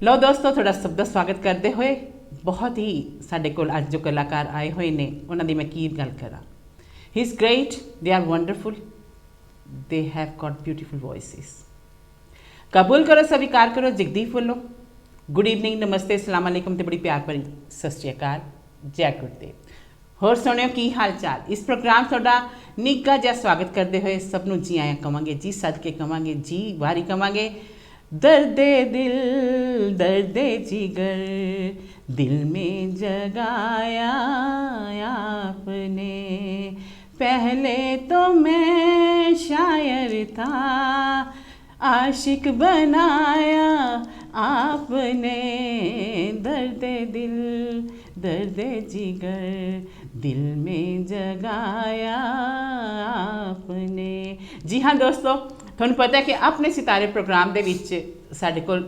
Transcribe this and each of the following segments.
ਲਓ ਦੋਸਤੋ, ਤੁਹਾਡਾ ਸਭ ਦਾ ਸਵਾਗਤ ਕਰਦੇ ਹੋਏ ਬਹੁਤ ਹੀ ਸਾਡੇ ਕੋਲ ਅੱਜ ਜੋ ਕਲਾਕਾਰ ਆਏ ਹੋਏ ਨੇ ਉਹਨਾਂ ਦੀ ਮੈਂ ਕੀ ਗੱਲ ਕਰਾਂ। He is great, they are wonderful, they have got beautiful voices. ਕਬੂਲ ਕਰੋ, ਸਵੀਕਾਰ ਕਰੋ ਜਗਦੀਪ ਵੱਲੋਂ ਗੁੱਡ ਈਵਨਿੰਗ, ਨਮਸਤੇ, ਅਸਲਾਮ ਵਾਲੇਕੁਮ ਤੇ ਬੜੀ ਪਿਆਰ ਭਰੀ ਸਤਿ ਸ਼੍ਰੀ ਅਕਾਲ, ਜੈ ਗੁਰਦੇਵ। ਹੋਰ ਸੁਣਿਓ ਕੀ ਹਾਲ ਚਾਲ। ਇਸ ਪ੍ਰੋਗਰਾਮ ਤੁਹਾਡਾ ਨਿੱਘਾ ਜਿਹਾ ਸਵਾਗਤ ਕਰਦੇ ਹੋਏ ਸਭ ਨੂੰ ਜੀ ਆਇਆਂ ਕਵਾਂਗੇ, ਜੀ ਸਦਕੇ ਕਵਾਂਗੇ, ਜੀ ਵਾਰੀ ਕਵਾਂਗੇ। दर्दे दिल दर्दे जिगर दिल में जगाया आपने, पहले तो मैं शायर था आशिक बनाया आपने, दर्दे दिल दर्दे जिगर दिल में जगाया आपने। जी हाँ दोस्तों, ਤੁਹਾਨੂੰ ਪਤਾ ਕਿ ਆਪਣੇ ਸਿਤਾਰੇ ਪ੍ਰੋਗਰਾਮ ਦੇ ਵਿੱਚ ਸਾਡੇ ਕੋਲ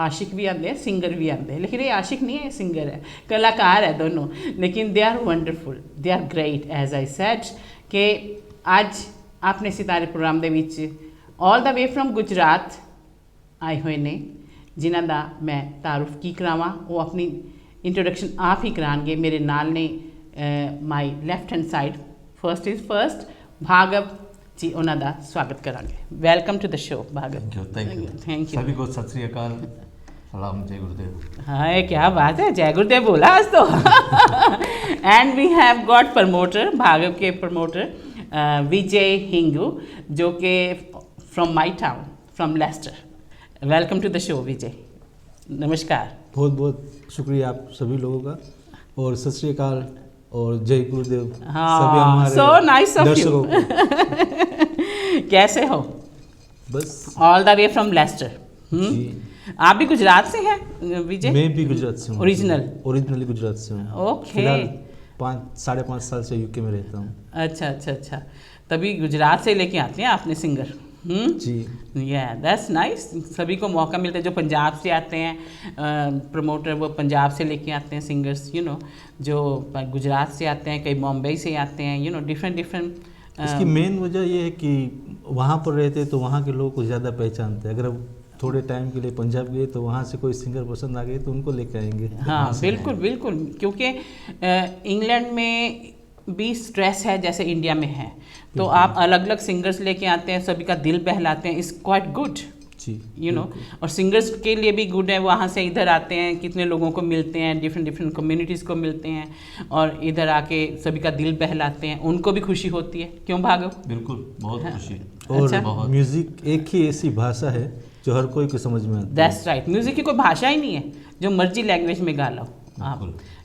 ਆਸ਼ਿਕ ਵੀ ਆਉਂਦੇ, ਸਿੰਗਰ ਵੀ ਆਉਂਦੇ, ਲੇਕਿਨ ਇਹ ਆਸ਼ਿਕ ਨਹੀਂ ਹੈ, ਸਿੰਗਰ ਹੈ, ਕਲਾਕਾਰ ਹੈ ਦੋਨੋਂ, ਲੇਕਿਨ ਦੇ are wonderful, they are great. As I said ਕਿ ਅੱਜ ਆਪਣੇ ਸਿਤਾਰੇ ਪ੍ਰੋਗਰਾਮ ਦੇ ਵਿੱਚ ਆਲ ਦਾ ਵੇ ਫਰੋਮ ਗੁਜਰਾਤ ਆਏ ਹੋਏ ਨੇ, ਜਿਨ੍ਹਾਂ ਦਾ ਮੈਂ ਤਾਰੁਫ ਕੀ ਕਰਾਵਾਂ, ਉਹ ਆਪਣੀ ਇੰਟਰੋਡਕਸ਼ਨ ਆਪ ਹੀ ਕਰਾਉਣਗੇ। ਮੇਰੇ ਨਾਲ ਨੇ my left hand side, first Bhagav ji, ਉਹਨਾਂ ਦਾ स्वागत करांगे। Welcome to the show Bhagav. Thank you सभी को सत श्री अकाल, सलाम, जय गुरुदेव। हाँ, क्या बात है, जय गुरुदेव बोला आज तो। And we have got promoter, Bhagav के प्रमोटर विजय हिंगू, जो कि from my town, from Leicester. Welcome to the show Vijay, नमस्कार। बहुत बहुत शुक्रिया आप सभी लोगों का, और सत श्री अकाल और जय गुरुदेव सभी हमारे सो नाइस ऑफ यू। कैसे हो? बस all the way from Leicester. आप भी गुजरात से हैं विजय? मैं भी गुजरात से हूँ, ओरिजिनली गुजरात से हूँ। ओके। 5.5 साल से यूके में रहता हूँ। अच्छा, तभी गुजरात से लेके आते हैं आपने सिंगर। जी, या दैट्स नाइस। सभी को मौका मिलता है, जो पंजाब से आते हैं प्रमोटर, वो पंजाब से लेके आते हैं सिंगर्स, यू नो, जो गुजरात से आते हैं, कई मुंबई से आते हैं, यू नो, डिफरेंट। इसकी मेन वजह ये है कि वहाँ पर रहते तो वहाँ के लोगों को ज़्यादा पहचानते हैं। अगर अब थोड़े टाइम के लिए पंजाब गए तो वहाँ से कोई सिंगर पसंद आ गए तो उनको लेके आएंगे। हाँ बिल्कुल, क्योंकि इंग्लैंड में भी स्ट्रेस है जैसे इंडिया में है, तो आप अलग अलग सिंगर्स लेके आते हैं, सभी का दिल बहलाते हैं, is quite good, you know. और सिंगर्स के लिए भी गुड है, वहाँ से इधर आते हैं, कितने लोगों को मिलते हैं, डिफरेंट कम्युनिटीज़ को मिलते हैं, और इधर आके सभी का दिल बहलाते हैं, उनको भी खुशी होती है। क्यों भागव? बिल्कुल, बहुत खुशी। और अच्छा? म्यूज़िक एक ही ऐसी भाषा है जो हर कोई को समझ में आती है। दैट्स राइट, म्यूज़िक की कोई भाषा ही नहीं है, जो मर्जी लैंग्वेज में गा लो आप,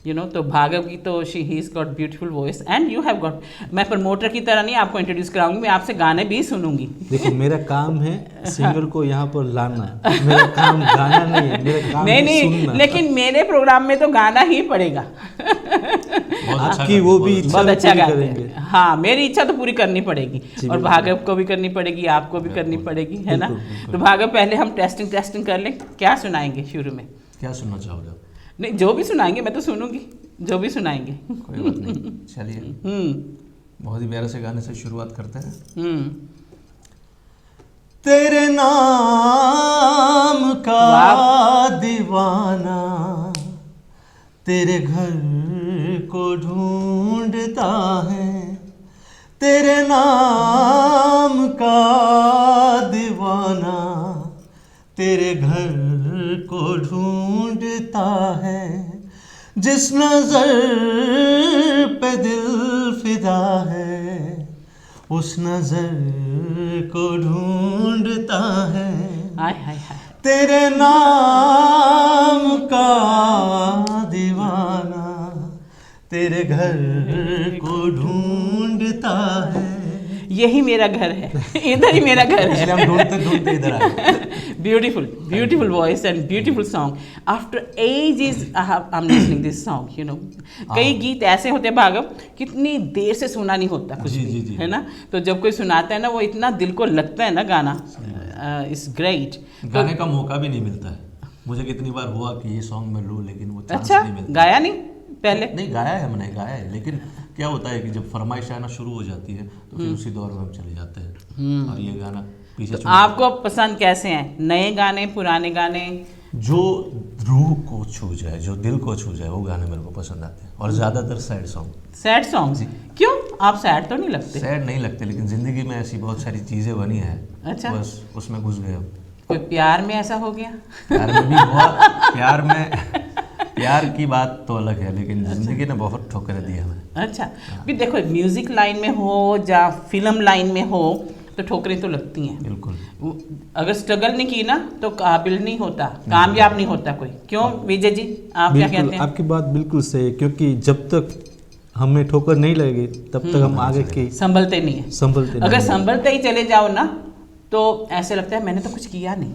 यू नो। तो भागव की तो he is got beautiful voice and you have got. मैं प्रमोटर की तरह नहीं आपको इंट्रोड्यूस कराऊंगी, मैं आपसे गाने भी सुनूंगी। देखो, मेरा काम है सिंगर को यहाँ पर लाना, मेरा काम गाना नहीं है, मेरा काम है सुनना। लेकिन मेरे प्रोग्राम में तो गाना ही पड़ेगा। आपकी वो भी इच्छा बहुत अच्छा पूरी करेंगे। हाँ, मेरी इच्छा तो पूरी करनी पड़ेगी, और भागव को भी करनी पड़ेगी, आपको भी करनी पड़ेगी, है ना। तो भागव, पहले हम टेस्टिंग कर लें, क्या सुनाएंगे शुरू में? क्या सुनना चाहोगे आप? नहीं, जो भी सुनाएंगे मैं तो सुनूंगी, जो भी सुनाएंगे। कोई बात नहीं, चलिए बहुत ही प्यारे से गाने से शुरुआत करते हैं। तेरे नाम का दीवाना तेरे घर को ढूंढता है, तेरे नाम का दीवाना तेरे घर को ढूंढता है, जिस नजर पे दिल फिदा है उस नजर को ढूंढता है। तेरे नाम का दीवाना तेरे घर को ढूंढता है। यही मेरा घर है, इधर ही मेरा घर है। हम ढूंढते इधर आए। Beautiful voice and beautiful song. After ages I'm listening this song, you know. कई गीत ऐसे होते हैं भागव, कितनी देर से सुना नहीं होता कुछ भी, है ना। तो जब कोई सुनाता है ना, वो इतना दिल को लगता है ना गाना, इट्स ग्रेट। गाने का मौका भी नहीं मिलता है मुझे। कितनी बार हुआ कि ये सॉन्ग मैं लूँ, लेकिन वो चांस अच्छा, नहीं मिलता। गाया नहीं पहले? नहीं, गाया है, मैंने गाया है, लेकिन क्या होता है कि जब फरमाइश आना शुरू हो जाती है तो फिर उसी दौर में हम चले जाते हैं, और ये गाना पीछे तो आपको पसंद कैसे हैं, नए गाने, पुराने गाने, जो रूह को छू जाए, जो दिल को छू जाए, वो गाने मेरे को पसंद आते हैं, और ज़्यादातर सैड सॉन्ग। Sad songs? क्यों, आप सैड तो नहीं लगते? सैड नहीं लगते, लेकिन ज़िंदगी में ऐसी बहुत सारी चीज़ें बनी हैं, अच्छा, बस उसमें घुस गए हम। कोई प्यार में ऐसा हो गया? प्यार में भी हुआ, प्यार की बात तो अलग है, लेकिन ज़िंदगी ने बहुत ठोकरें दी हमें। अच्छा, भी देखो म्यूजिक लाइन में हो या फिल्म लाइन में हो तो ठोकरें तो लगती हैं। बिल्कुल। अगर स्ट्रगल नहीं की ना तो काबिल नहीं होता, कामयाब नहीं होता कोई। क्यों विजय जी, आप क्या कहते हैं? आपकी बात बिल्कुल सही है, क्योंकि जब तक हमें ठोकर नहीं लगेगी तब तक हम आगे की संभलते नहीं है। संभलते अगर नहीं। संभलते ही चले जाओ ना तो ऐसे लगता है मैंने तो कुछ किया नहीं।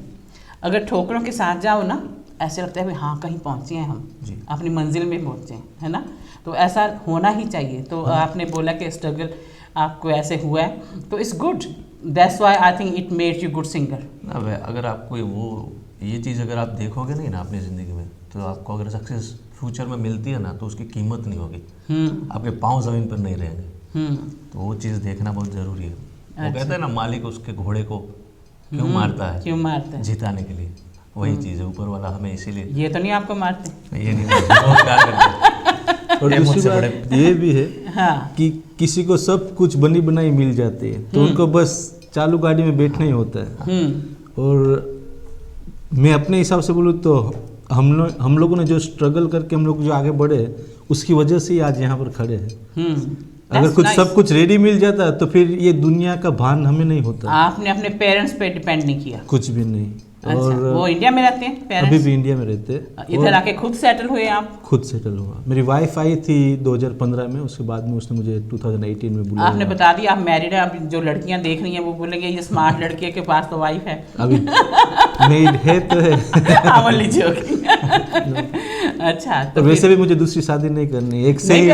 अगर ठोकरों के साथ जाओ ना ऐसे लगता है कि हाँ कहीं पहुँचे हैं हम, अपनी मंजिल में पहुँचे हैं, है ना। तो ऐसा होना ही चाहिए। तो आपने बोला कि स्ट्रगल आपको ऐसे हुआ है तो it's good, that's why I think it made you good singer. ना अगर आपको ये चीज़ अगर आप देखोगे नहीं ना अपनी ज़िंदगी में, तो आपको अगर सक्सेस फ्यूचर में मिलती है ना तो उसकी कीमत नहीं होगी, आपके पाँव ज़मीन पर नहीं रहेंगे। तो वो चीज़ देखना बहुत ज़रूरी है। वो कहते हैं ना, मालिक उसके घोड़े को क्यों मारता है? क्यों मारता है? जिताने के लिए। वही चीज़ है, ऊपर वाला हमें इसीलिए। ये तो नहीं आपको मारते? ये नहीं मारते, बहुत प्यार करते। और दूसरी बात ये भी है हाँ, कि किसी को सब कुछ बनी बनाई मिल जाती है तो उनको बस चालू गाड़ी में बैठना ही होता है। और मैं अपने हिसाब से बोलूँ तो हम लोगों ने जो स्ट्रगल करके हम लोग जो आगे बढ़े, उसकी वजह से ही आज यहाँ पर खड़े हैं। अगर कुछ सब कुछ रेडी मिल जाता तो फिर ये दुनिया का भान हमें नहीं होता। आपने अपने पेरेंट्स पे डिपेंड नहीं किया? कुछ भी नहीं। अच्छा, और वो इंडिया में रहते हैं पेरेंट्स? अभी भी इंडिया में रहते हैं। इधर आके खुद सेटल हुए आप? खुद सेटल हुआ। मेरी वाइफ आई थी 2015 में, उसके बाद में उसने मुझे 2018 में बुलाया। आपने बता दिया आप मैरिड हैं। आप जो लड़कियां देख रही हैं वो बोलेंगे ये स्मार्ट लड़की के पास तो वाइफ है। अभी मेड है तो है। Only joking. अच्छा, तो वैसे भी मुझे दूसरी शादी नहीं करनी, एक से ही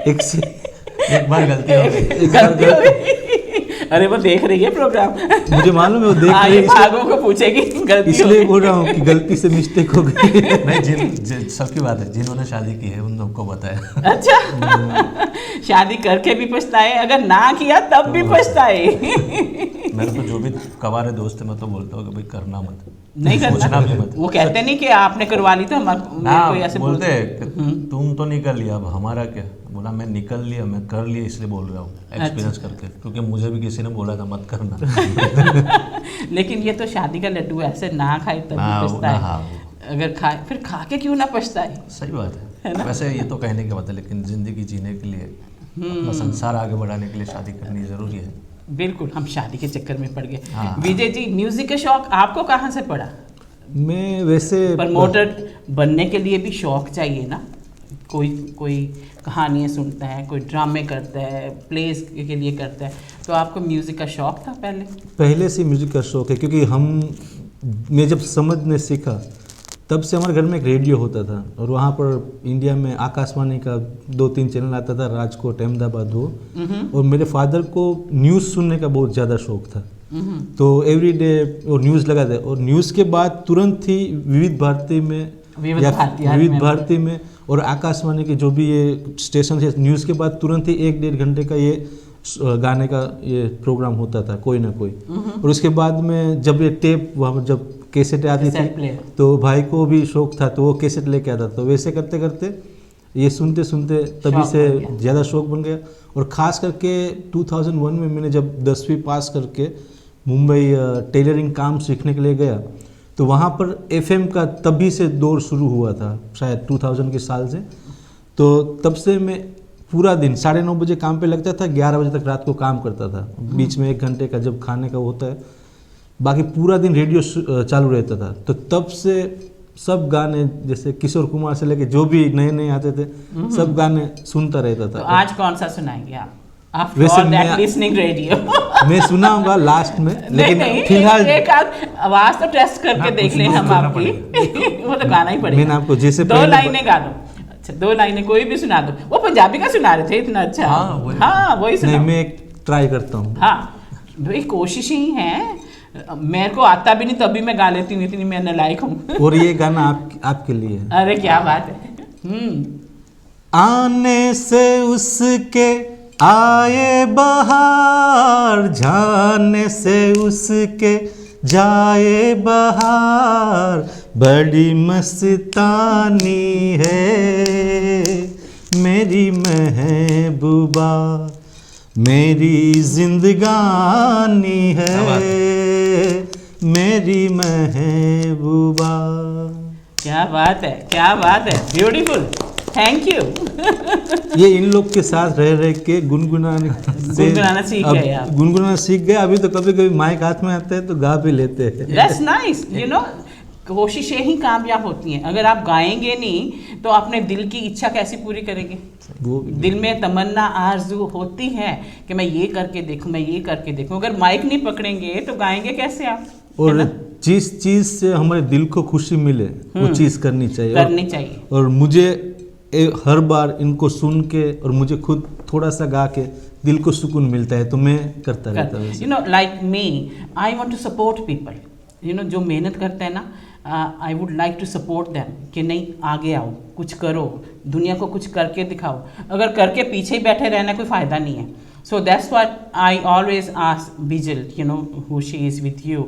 एक से एक बार गलती हो गई। गलती हो गई। अरे वो देख रही है प्रोग्राम, मुझे मालूम है वो देख रही है, भागों को पूछेगी गलती इसलिए बोल रहा हूँ कि गलती से मिस्टेक हो गई। नहीं, सबकी बात है, जिन्होंने शादी की है उन सबको बताया। अच्छा, शादी करके भी पछताए, अगर ना किया तब भी पछताए। मेरे तो जो भी कवारे दोस्त है मैं तो बोलता हूँ कि भाई करना मत, नहीं सोचना भी करना। मत। वो कहते नहीं कि आपने करवा ली तो हम कोई ऐसे बोलते हैं तुम तो निकल लिया, अब हमारा क्या। बोला मैं निकल लिया, मैं कर लिया, इसलिए बोल रहा हूँ एक्सपीरियंस करके, क्योंकि मुझे भी किसी ने बोला था मत करना। लेकिन ये तो शादी का लड्डू ऐसे ना खाए तब भी पछताए, अगर खाए फिर खा के क्यों ना पछताए। सही बात है वैसे ये तो कहने की बात है, लेकिन जिंदगी जीने के लिए, अपना संसार आगे बढ़ाने के लिए शादी करनी जरूरी है। बिल्कुल, हम शादी के चक्कर में पड़ गए। विजय जी, म्यूजिक का शौक आपको कहाँ से पड़ा? मैं वैसे प्रमोटर बनने के लिए भी शौक चाहिए ना। कोई कहानियाँ सुनता है, कोई ड्रामे करता है, प्लेस के लिए करता है। तो आपको म्यूज़िक का शौक था पहले से म्यूज़िक का शौक है, क्योंकि मैं जब समझने सीखा तब से हमारे घर में एक रेडियो होता था, और वहाँ पर इंडिया में आकाशवाणी का 2-3 चैनल आता था, राजकोट, अहमदाबाद हो। और मेरे फादर को न्यूज़ सुनने का बहुत ज़्यादा शौक था, तो एवरीडे वो न्यूज़ लगाते। और न्यूज़ के बाद तुरंत ही विविध भारती में और आकाशवाणी के जो भी ये स्टेशन है, न्यूज़ के बाद तुरंत ही 1-1.5 घंटे का ये गाने का ये प्रोग्राम होता था कोई ना कोई। और उसके बाद में जब ये टेप वहाँ जब कैसेट आती थी तो भाई को भी शौक था, तो वो कैसेट लेके आता। तो वैसे करते करते ये सुनते सुनते तभी से ज़्यादा शौक बन गया। और ख़ास करके 2001 में मैंने जब 10वीं पास करके मुंबई टेलरिंग काम सीखने के लिए गया, तो वहाँ पर FM का तभी से दौर शुरू हुआ था, शायद 2000 के साल से। तो तब से मैं पूरा दिन 9:30 बजे काम पे लगता था, 11 बजे तक रात को काम करता था। बीच में 1 घंटे का जब खाने का होता है, बाकी पूरा दिन रेडियो चालू रहता था। तो तब से सब गाने, जैसे किशोर कुमार से लेके जो भी नए नए आते थे, सब गाने सुनता रहता था। तो आज कौन सा सुनाएंगे आप? वैसे मैं सुनाऊंगा लास्ट में, लेकिन फिलहाल एक आवाज तो टेस्ट करके देख लें हम आपकी। वो तो गाना ही पड़ेगा। मैंने आपको जैसे 2 लाइनें गा दो। अच्छा, 2 लाइनें कोई भी सुना दो। वो पंजाबी का सुना रहे थे इतना अच्छा। हाँ वही सुना। नहीं, मैं ट्राई करता हूँ। हाँ भाई, कोशिश ही है। मेरे को आता भी नहीं तभी मैं गा लेती हूँ, इतनी मैं नालायक हूँ। और ये गाना आपके लिए। अरे क्या बात है। आने से उसके आए बहार, जाने से उसके जाए बहार, बड़ी मस्तानी है मेरी महबूबा, मेरी जिंदगानी है मेरी महबूबा। क्या बात है, क्या बात है, ब्यूटीफुल, थैंक यू। ये इन लोग के साथ रह रह के गुनगुनाना सीख गए आप। गुनगुनाना सीख गए। अभी तो कभी कभी माइक हाथ में आता है तो गा भी लेते हैं। दैट्स नाइस, यू नो, कोशिशें ही कामयाब होती हैं। अगर आप गाएंगे नहीं तो अपने दिल की इच्छा कैसे पूरी करेंगे? वो दिल में तमन्ना आरज़ू होती है कि मैं ये करके देखूं, मैं ये करके देखूं। अगर माइक नहीं पकड़ेंगे तो गाएंगे कैसे आप? और जिस चीज से हमारे दिल को खुशी मिले वो चीज करनी चाहिए। और मुझे हर बार इनको सुन के और मुझे खुद थोड़ा सा गा के दिल को सुकून मिलता है तो मैं करता रहता हूँ। You know, like me, I want to support people, you know, जो मेहनत करते हैं ना, I would like to support them कि नहीं, आगे आओ, कुछ करो, दुनिया को कुछ करके दिखाओ। अगर करके पीछे ही बैठे रहना कोई फ़ायदा नहीं है। So that's what I always ask Bijal, you know, who she is with you,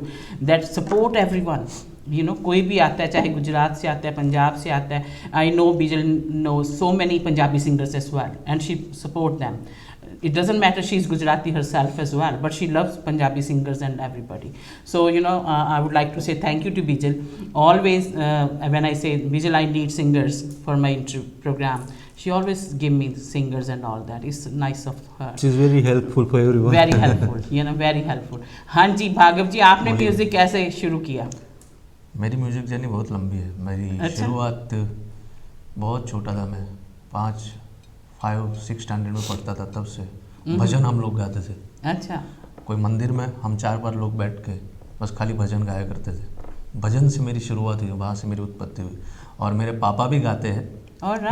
that support everyone. You know, कोई भी आता है, चाहे गुजरात से आता है, पंजाब से आता है. I know Bijal knows so many Punjabi singers as well, and she support them. It doesn't matter she is Gujarati herself as well, but she loves Punjabi singers and everybody. So, you know, I would like to say thank you to Bijal. Always, when I say, Bijal, I need singers for my program, she always give me singers and all that. It's nice of her. She is very helpful for everyone. Very helpful, you know, very helpful. हाँ जी, भागव जी, आपने music कैसे शुरू किया? मेरी music journey बहुत लंबी है। मेरी शुरुआत बहुत छोटा था, मैं 5-6 स्टैंडर्ड में पढ़ता था, तब से भजन हम लोग गाते थे। अच्छा। कोई मंदिर में हम 4 लोग बैठ के बस खाली भजन गाया करते थे। भजन से मेरी शुरुआत हुई, वहाँ से मेरी उत्पत्ति हुई। और मेरे पापा भी गाते हैं,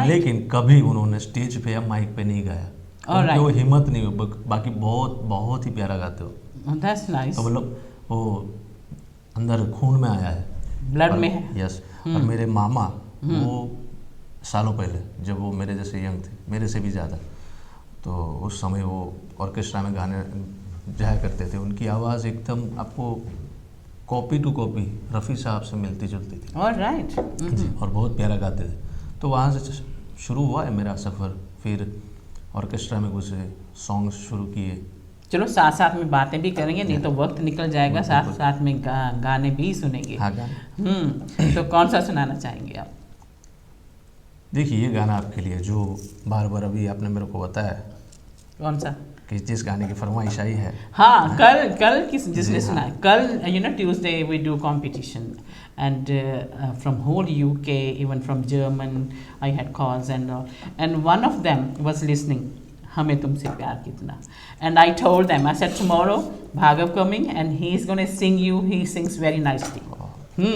लेकिन कभी उन्होंने स्टेज पे या माइक पे नहीं गाया, उनकी वो हिम्मत नहीं हुई। बाकी बहुत बहुत ही प्यारा गाते हो। That's nice. तो मतलब वो अंदर खून में आया है, ब्लड में है। यस। और मेरे मामा वो सालों पहले, जब वो मेरे जैसे यंग थे, मेरे से भी ज़्यादा, तो उस समय वो ऑर्केस्ट्रा में गाने जाया करते थे। उनकी आवाज़ एकदम आपको कॉपी टू कॉपी रफ़ी साहब से मिलती जुलती थी। ऑलराइट। जी, और बहुत प्यारा गाते थे। तो वहाँ से शुरू हुआ है मेरा सफ़र। फिर ऑर्केस्ट्रा में घुसे, सॉन्ग्स शुरू किए। चलो साथ साथ में बातें भी करेंगे, नहीं तो वक्त निकल जाएगा, साथ साथ में गाने भी सुनेंगे। हाँ, गाने। तो कौन सा सुनाना चाहेंगे आप? देखिए, ये गाना आपके लिए जो बार बार अभी आपने मेरे को बताया। कौन सा? कि जिस गाने की फरमाइश आई है। हाँ, कल जिसने सुना है, कल, you know, Tuesday we do competition and from whole UK, even from German, I had calls and one of them was listening हमें तुमसे प्यार कितना, and I told them, I said tomorrow Bhargav coming and he is gonna sing you, he sings very nicely.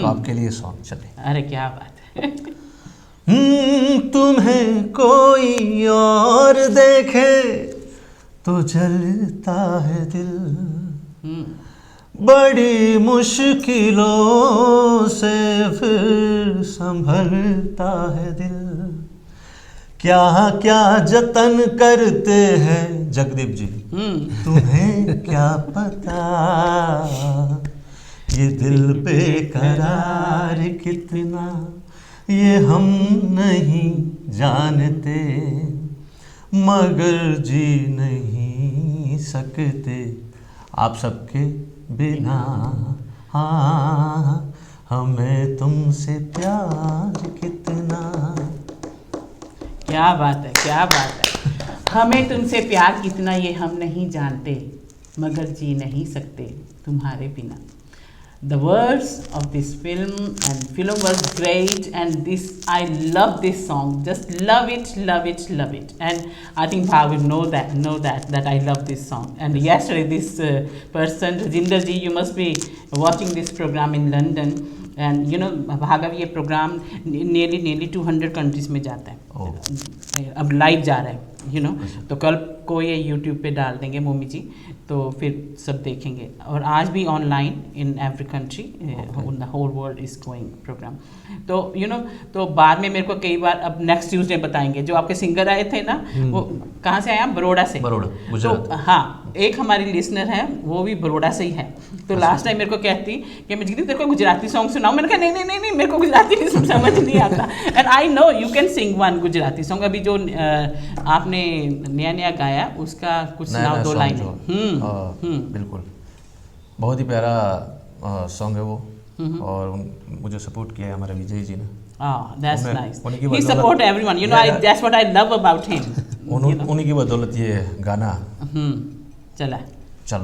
तो आपके लिए song चले। अरे क्या बात है। तुम्हें कोई और देखे तो जलता है दिल, बड़ी मुश्किलों से फिर संभलता है दिल, क्या क्या जतन करते हैं जगदीप जी, तुम्हें क्या पता ये दिल बेकरार कितना, ये हम नहीं जानते, मगर जी नहीं सकते आप सबके बिना, हाँ हमें तुमसे प्यार कितना। क्या बात है, क्या बात है। हमें तुमसे प्यार कितना ये हम नहीं जानते, मगर जी नहीं सकते तुम्हारे बिना। The words of this film was great, and this, I love this song, just love it, love it, love it. And I think Bhav will know that I love this song. And yesterday this person, Rajinder ji, you must be watching this program in London, and you know, Bhagav ये program nearly 200 countries में जाता है। अब live जा रहा है तो कल को ये यूट्यूब पे डाल देंगे मोमी जी, तो फिर सब देखेंगे। और आज भी online in every country in the whole world is going program. तो तो बाद में मेरे को कई बार, अब नेक्स्ट ट्यूसडे बताएंगे, जो आपके सिंगर आए थे ना, वो कहाँ से आया? बड़ौदा से। बड़ौदा, गुजरात। तो हाँ, एक हमारी लिसनर है वो भी बड़ौदा से ही है। तो लास्ट टाइम मेरे को कहती कि मैं तेरे को गुजराती सॉन्ग सुनाऊं। मैंने कहा नहीं मेरे को गुजराती नहीं समझ नहीं आता। And I know you can Singh one Gujarati song. अभी जो आपने नया गाया उसका कुछ सुनाओ, 2 लाइन। बिल्कुल, बहुत ही प्यारा सॉन्ग है वो। और मुझे सपोर्ट किया है हमारे विजय जी ने। That's nice. He support everyone. That's what I love about him. उन्हीं की बदौलत ये गाना चला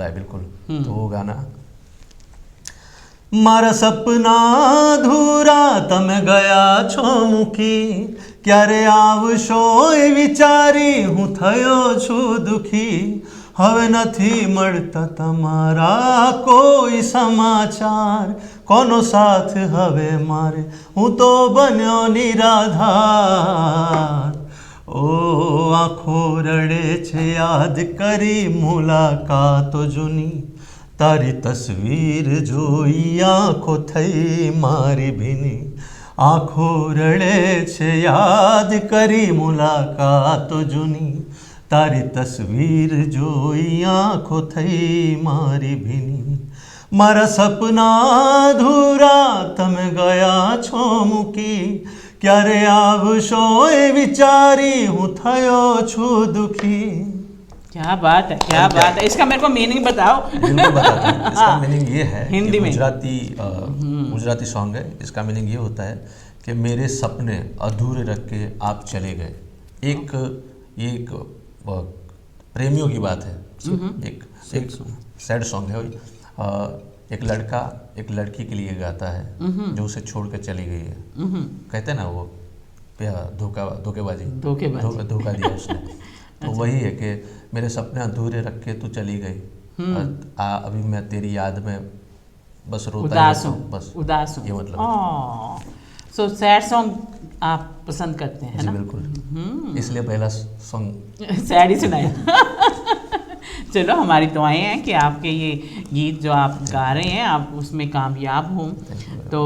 है, बिल्कुल। तो वो गाना, मारा सपना अधूरा तम गया छो मुखी, क्यारे आवशो ए विचारी हूँ थयो छु दुखी, હવે નથી મળતા તમારા કોઈ સમાચાર, કોનો સાથ હવે મારે હું તો બન્યો નિરાધાર। ओ आँखों रड़े छे याद करी मुलाकातो जूनी, तारी तस्वीर जोई आँखों थई मारी भीनी। आँखों रड़े छे याद करी मुलाकातो जूनी, तारी तस्वीर जोई आँखों थई मारी भीनी। मारा सपना अधूरा तमे गया छो मुकी, क्यारे आवशो ए विचारी हूँ थयो छु दुखी। क्या बात है, क्या बात है। इसका मेरे को मीनिंग बताओ। बिल्कुल बताता हूँ। इसका मीनिंग ये है, हिंदी में, गुजराती सॉन्ग है। इसका मीनिंग ये होता है कि मेरे सपने अधूरे रख के आप चले गए। एक प्रेमियों की बात है। एक सैड सॉन्ग है। एक लड़का एक लड़की के लिए गाता है जो उसे छोड़ कर चली गई है। कहते हैं ना वो धोखेबाजी धोखा दिया उसने। तो वही है कि मेरे सपने अधूरे रख के तू चली गई, अभी मैं तेरी याद में बस रोता हूँ, बस उदास हूँ, ये मतलब। सो सैड सॉन्ग आप पसंद करते हैं ना? बिल्कुल, इसलिए पहला सॉन्ग सैड ही सुनाया। चलो, हमारी दुआएं हैं कि आपके ये गीत जो आप गा रहे हैं आप उसमें कामयाब हों। तो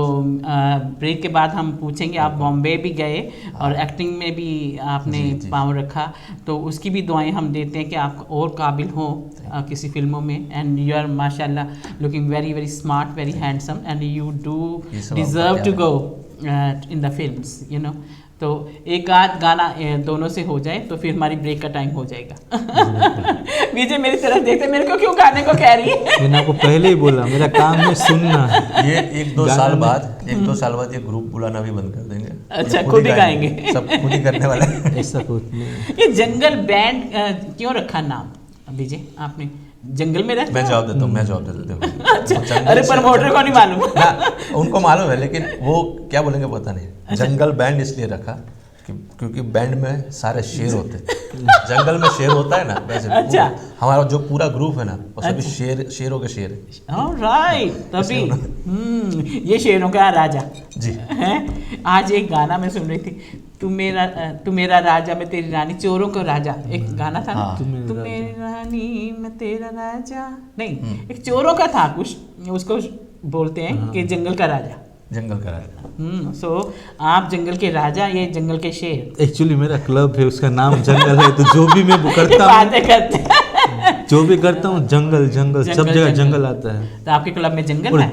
ब्रेक के बाद हम पूछेंगे, आप बॉम्बे भी गए और एक्टिंग में भी आपने पाँव रखा, तो उसकी भी दुआएं हम देते हैं कि आप और काबिल हों किसी फिल्मों में। एंड यू आर माशाल्लाह looking very very smart, very handsome, and you do deserve to go in the films, you know. तो एक आध गाना दोनों से हो जाए तो फिर हमारी ब्रेक का टाइम हो जाएगा। विजय मेरी तरफ देखते, मेरे को क्यों गाने को कह रही है? मैंने आपको पहले ही बोला, मेरा काम है सुनना। ये एक दो साल बाद ये ग्रुप बुलाना भी बंद कर देंगे। अच्छा, खुद ही गाएंगे, सब खुद ही करने वाले। ऐसा कुछ नहीं। ये जंगल बैंड क्यों रखा नाम विजय आपने? जंगल में रहते? मैं जवाब देता हूँ। अच्छा, अरे प्रमोटर को नहीं मालूम। उनको मालूम है, लेकिन वो क्या बोलेंगे पता नहीं। जंगल बैंड इसलिए रखा क्योंकि बैंड में सारे शेर होते हैं। जंगल में शेर होता है ना, वैसे अच्छा, हमारा जो पूरा ग्रुप है ना वो सभी शेरों के शेर है। ऑलराइट, तभी ये शेरों का राजा जी है। आज एक गाना मैं सुन रही थी, तू मेरा राजा मैं तेरी रानी, चोरों का राजा, एक गाना था ना, तू मेरी रानी मैं तेरा राजा, नहीं एक चोरों का था कुछ, उसको बोलते हैं कि जंगल का राजा। सो आप जंगल के राजा, ये जंगल के शेर। एक्चुअली मेरा क्लब है, उसका नाम जंगल है, तो जो भी मैं करता हूँ जो भी करता हूँ जंगल सब जगह जंगल आता है। तो आपके क्लब में जंगल है?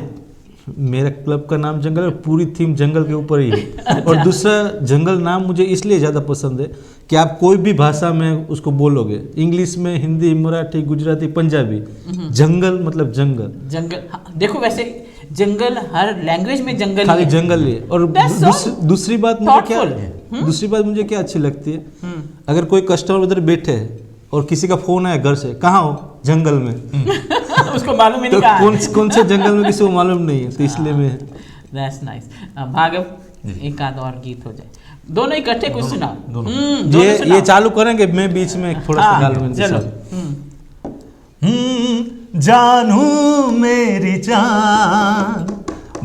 मेरा क्लब का नाम जंगल है, पूरी थीम जंगल के ऊपर ही है। अच्छा। और दूसरा जंगल नाम मुझे इसलिए ज़्यादा पसंद है कि आप कोई भी भाषा में उसको बोलोगे, इंग्लिश में, हिंदी, मराठी, गुजराती, पंजाबी, जंगल मतलब जंगल। देखो वैसे जंगल हर लैंग्वेज में जंगल खाली जंगल है। और दूसरी बात मुझे क्या अच्छी लगती है, अगर कोई कस्टमर उधर बैठे है और किसी का फोन आया घर से, कहाँ हो? जंगल में। उसको मालूम ही नहीं, तो कौन से जंगल में किसी को मालूम नहीं है, तो इसलिए मैं। That's nice. भागव, एक आध और गीत हो जाए, दोनों इकट्ठे कुछ सुनाओ। ये चालू करेंगे, मैं बीच में थोड़ा सा गालूं। चलो। जानू मेरी जान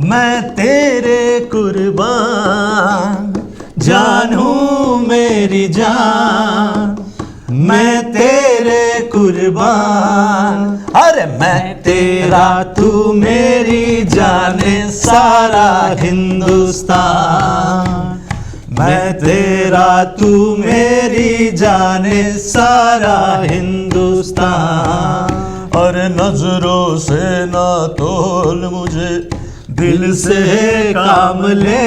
मैं तेरे कुर्बान, जानू मेरी जान मैं तेरे कुर्बान, अरे मैं तेरा तू मेरी जाने सारा हिंदुस्तान, मैं तेरा तू मेरी जाने सारा हिंदुस्तान, और नजरों से ना तोल मुझे, दिल से काम ले,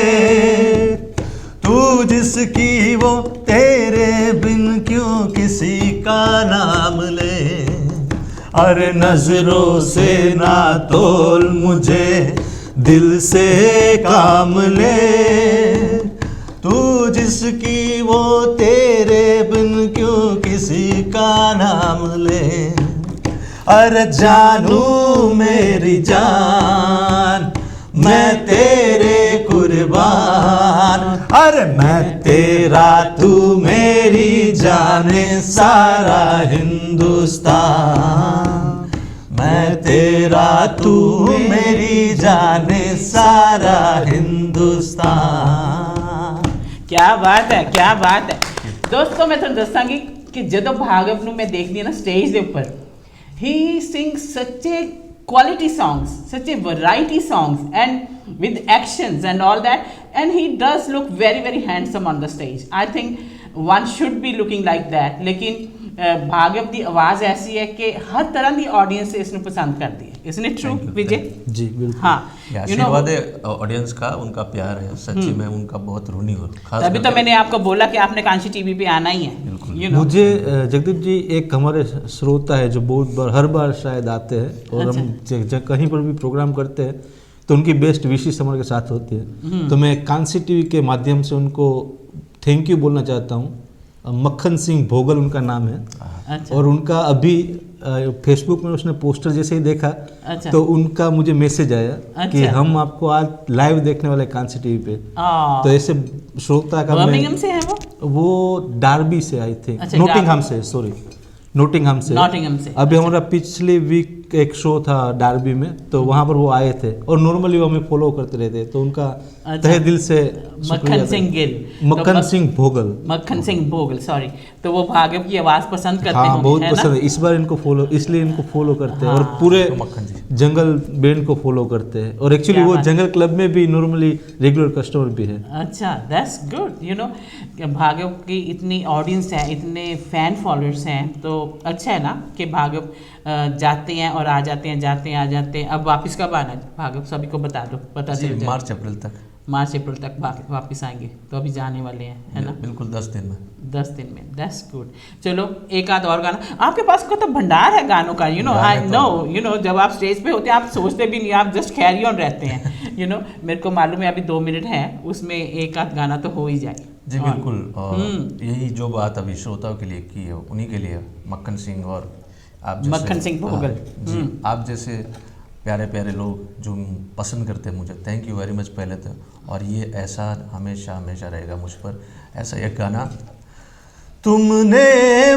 तू जिसकी वो तेरे बिन क्यों किसी का नाम ले, अरे नजरों से ना तोल मुझे, दिल से काम ले, तू जिसकी वो तेरे बिन क्यों किसी का नाम ले, अरे जानू मेरी जान, मैं तेरे कुर्बान, अरे मैं तेरा तू मेरी जाने सारा हिंदुस्तान, मैं तेरा तू मेरी जाने सारा हिंदुस्तान। क्या बात है, क्या बात है। दोस्तों मैं ਤੁਹਾਨੂੰ ਦੱਸਾਂਗੀ ਕਿ ਜਦੋਂ ਭਾਗਵ ਨੂੰ ਮੈਂ ਦੇਖਦੀ ਹਾਂ ਨਾ ਸਟੇਜ ਦੇ ਉੱਪਰ, he sings such a quality songs, such a variety songs, and with actions and all that, and he does look very very handsome on the stage. I think one should be looking like that. लेकिन भागव की आवाज़ ऐसी है कि हर तरह की audience इसमें पसंद करती है। Isn't it true, विजय? जी बिल्कुल। हाँ, आशीर्वाद है ऑडियंस का, उनका प्यार है, सच्ची मैं उनका बहुत ऋणी हूँ। अभी तो मैंने आपको बोला कि आपने कांशी टीवी पे आना ही है। मुझे जगदीप जी, एक हमारे श्रोता है जो बहुत बार, हर बार शायद आते हैं, और हम कहीं पर भी प्रोग्राम करते हैं तो उनकी बेस्ट विशेष हमारे के साथ होती है, तो मैं कांसी टीवी के माध्यम से उनको थैंक यू बोलना चाहता हूँ। मक्खन सिंह भोगल उनका नाम है। अच्छा। और उनका अभी फेसबुक में उसने पोस्टर जैसे ही देखा, अच्छा। तो उनका मुझे मैसेज आया। अच्छा। कि हम आपको आज लाइव देखने वाले कांसी टीवी पे। तो ऐसे श्रोता का बर्मिंघम से है वो डार्बी से, आई थिंक। अच्छा, नोटिंगहम से, सॉरी, नोटिंगहम से। अभी हमारा पिछले वीक एक शो था डार्बी में, तो वहाँ पर वो आए थे और नॉर्मली वो हमें फॉलो करते रहते, तो उनका तहे दिल से मक्खन सिंह गिल, मक्खन सिंह भोगल, मक्खन सिंह भोगल, सॉरी। तो वो भागव की आवाज़ पसंद करते हैं, बहुत पसंद है। इस बार इनको फॉलो, इसलिए इनको फॉलो करते हैं। और पूरे जंगल बैंड को फॉलो करते हैं, और एक्चुअली वो जंगल क्लब में भी नॉर्मली रेगुलर कस्टमर भी है। अच्छा, दैट्स गुड। यू नो, भागव की इतनी ऑडियंस है, इतने फैन फॉलोअर्स हैं, तो अच्छा है ना कि भागव जाते हैं और आ जाते हैं, जाते हैं आ जाते हैं। अब वापस कब आना है भागव, सभी को बता दो, पता चल जाए। मार्च अप्रैल तक वापस आएंगे, तो अभी जाने वाले हैं, है ना? बिल्कुल 10 दिन में। 10 दिन में, दैट्स गुड। चलो एक आध और गाना, आपके पास को तो भंडार है गानों का। You know, I know, you know, जब आप स्टेज पे होते हैं आप सोचते भी नहीं, आप जस्ट कैरी ऑन रहते हैं। यू नो, मेरे को मालूम है अभी 2 मिनट है, उसमें एक आध गाना तो हो ही जाए। जी बिल्कुल। यही जो बात अभी श्रोताओं के लिए की है, उन्हीं के लिए मक्खन सिंह और आप जैसे मक्खन सिंह भोगल जी, आप जैसे प्यारे प्यारे लोग जो पसंद करते हैं मुझे, थैंक यू वेरी मच पहले तो। और ये ऐसा हमेशा हमेशा रहेगा मुझ पर। ऐसा एक गाना, तुमने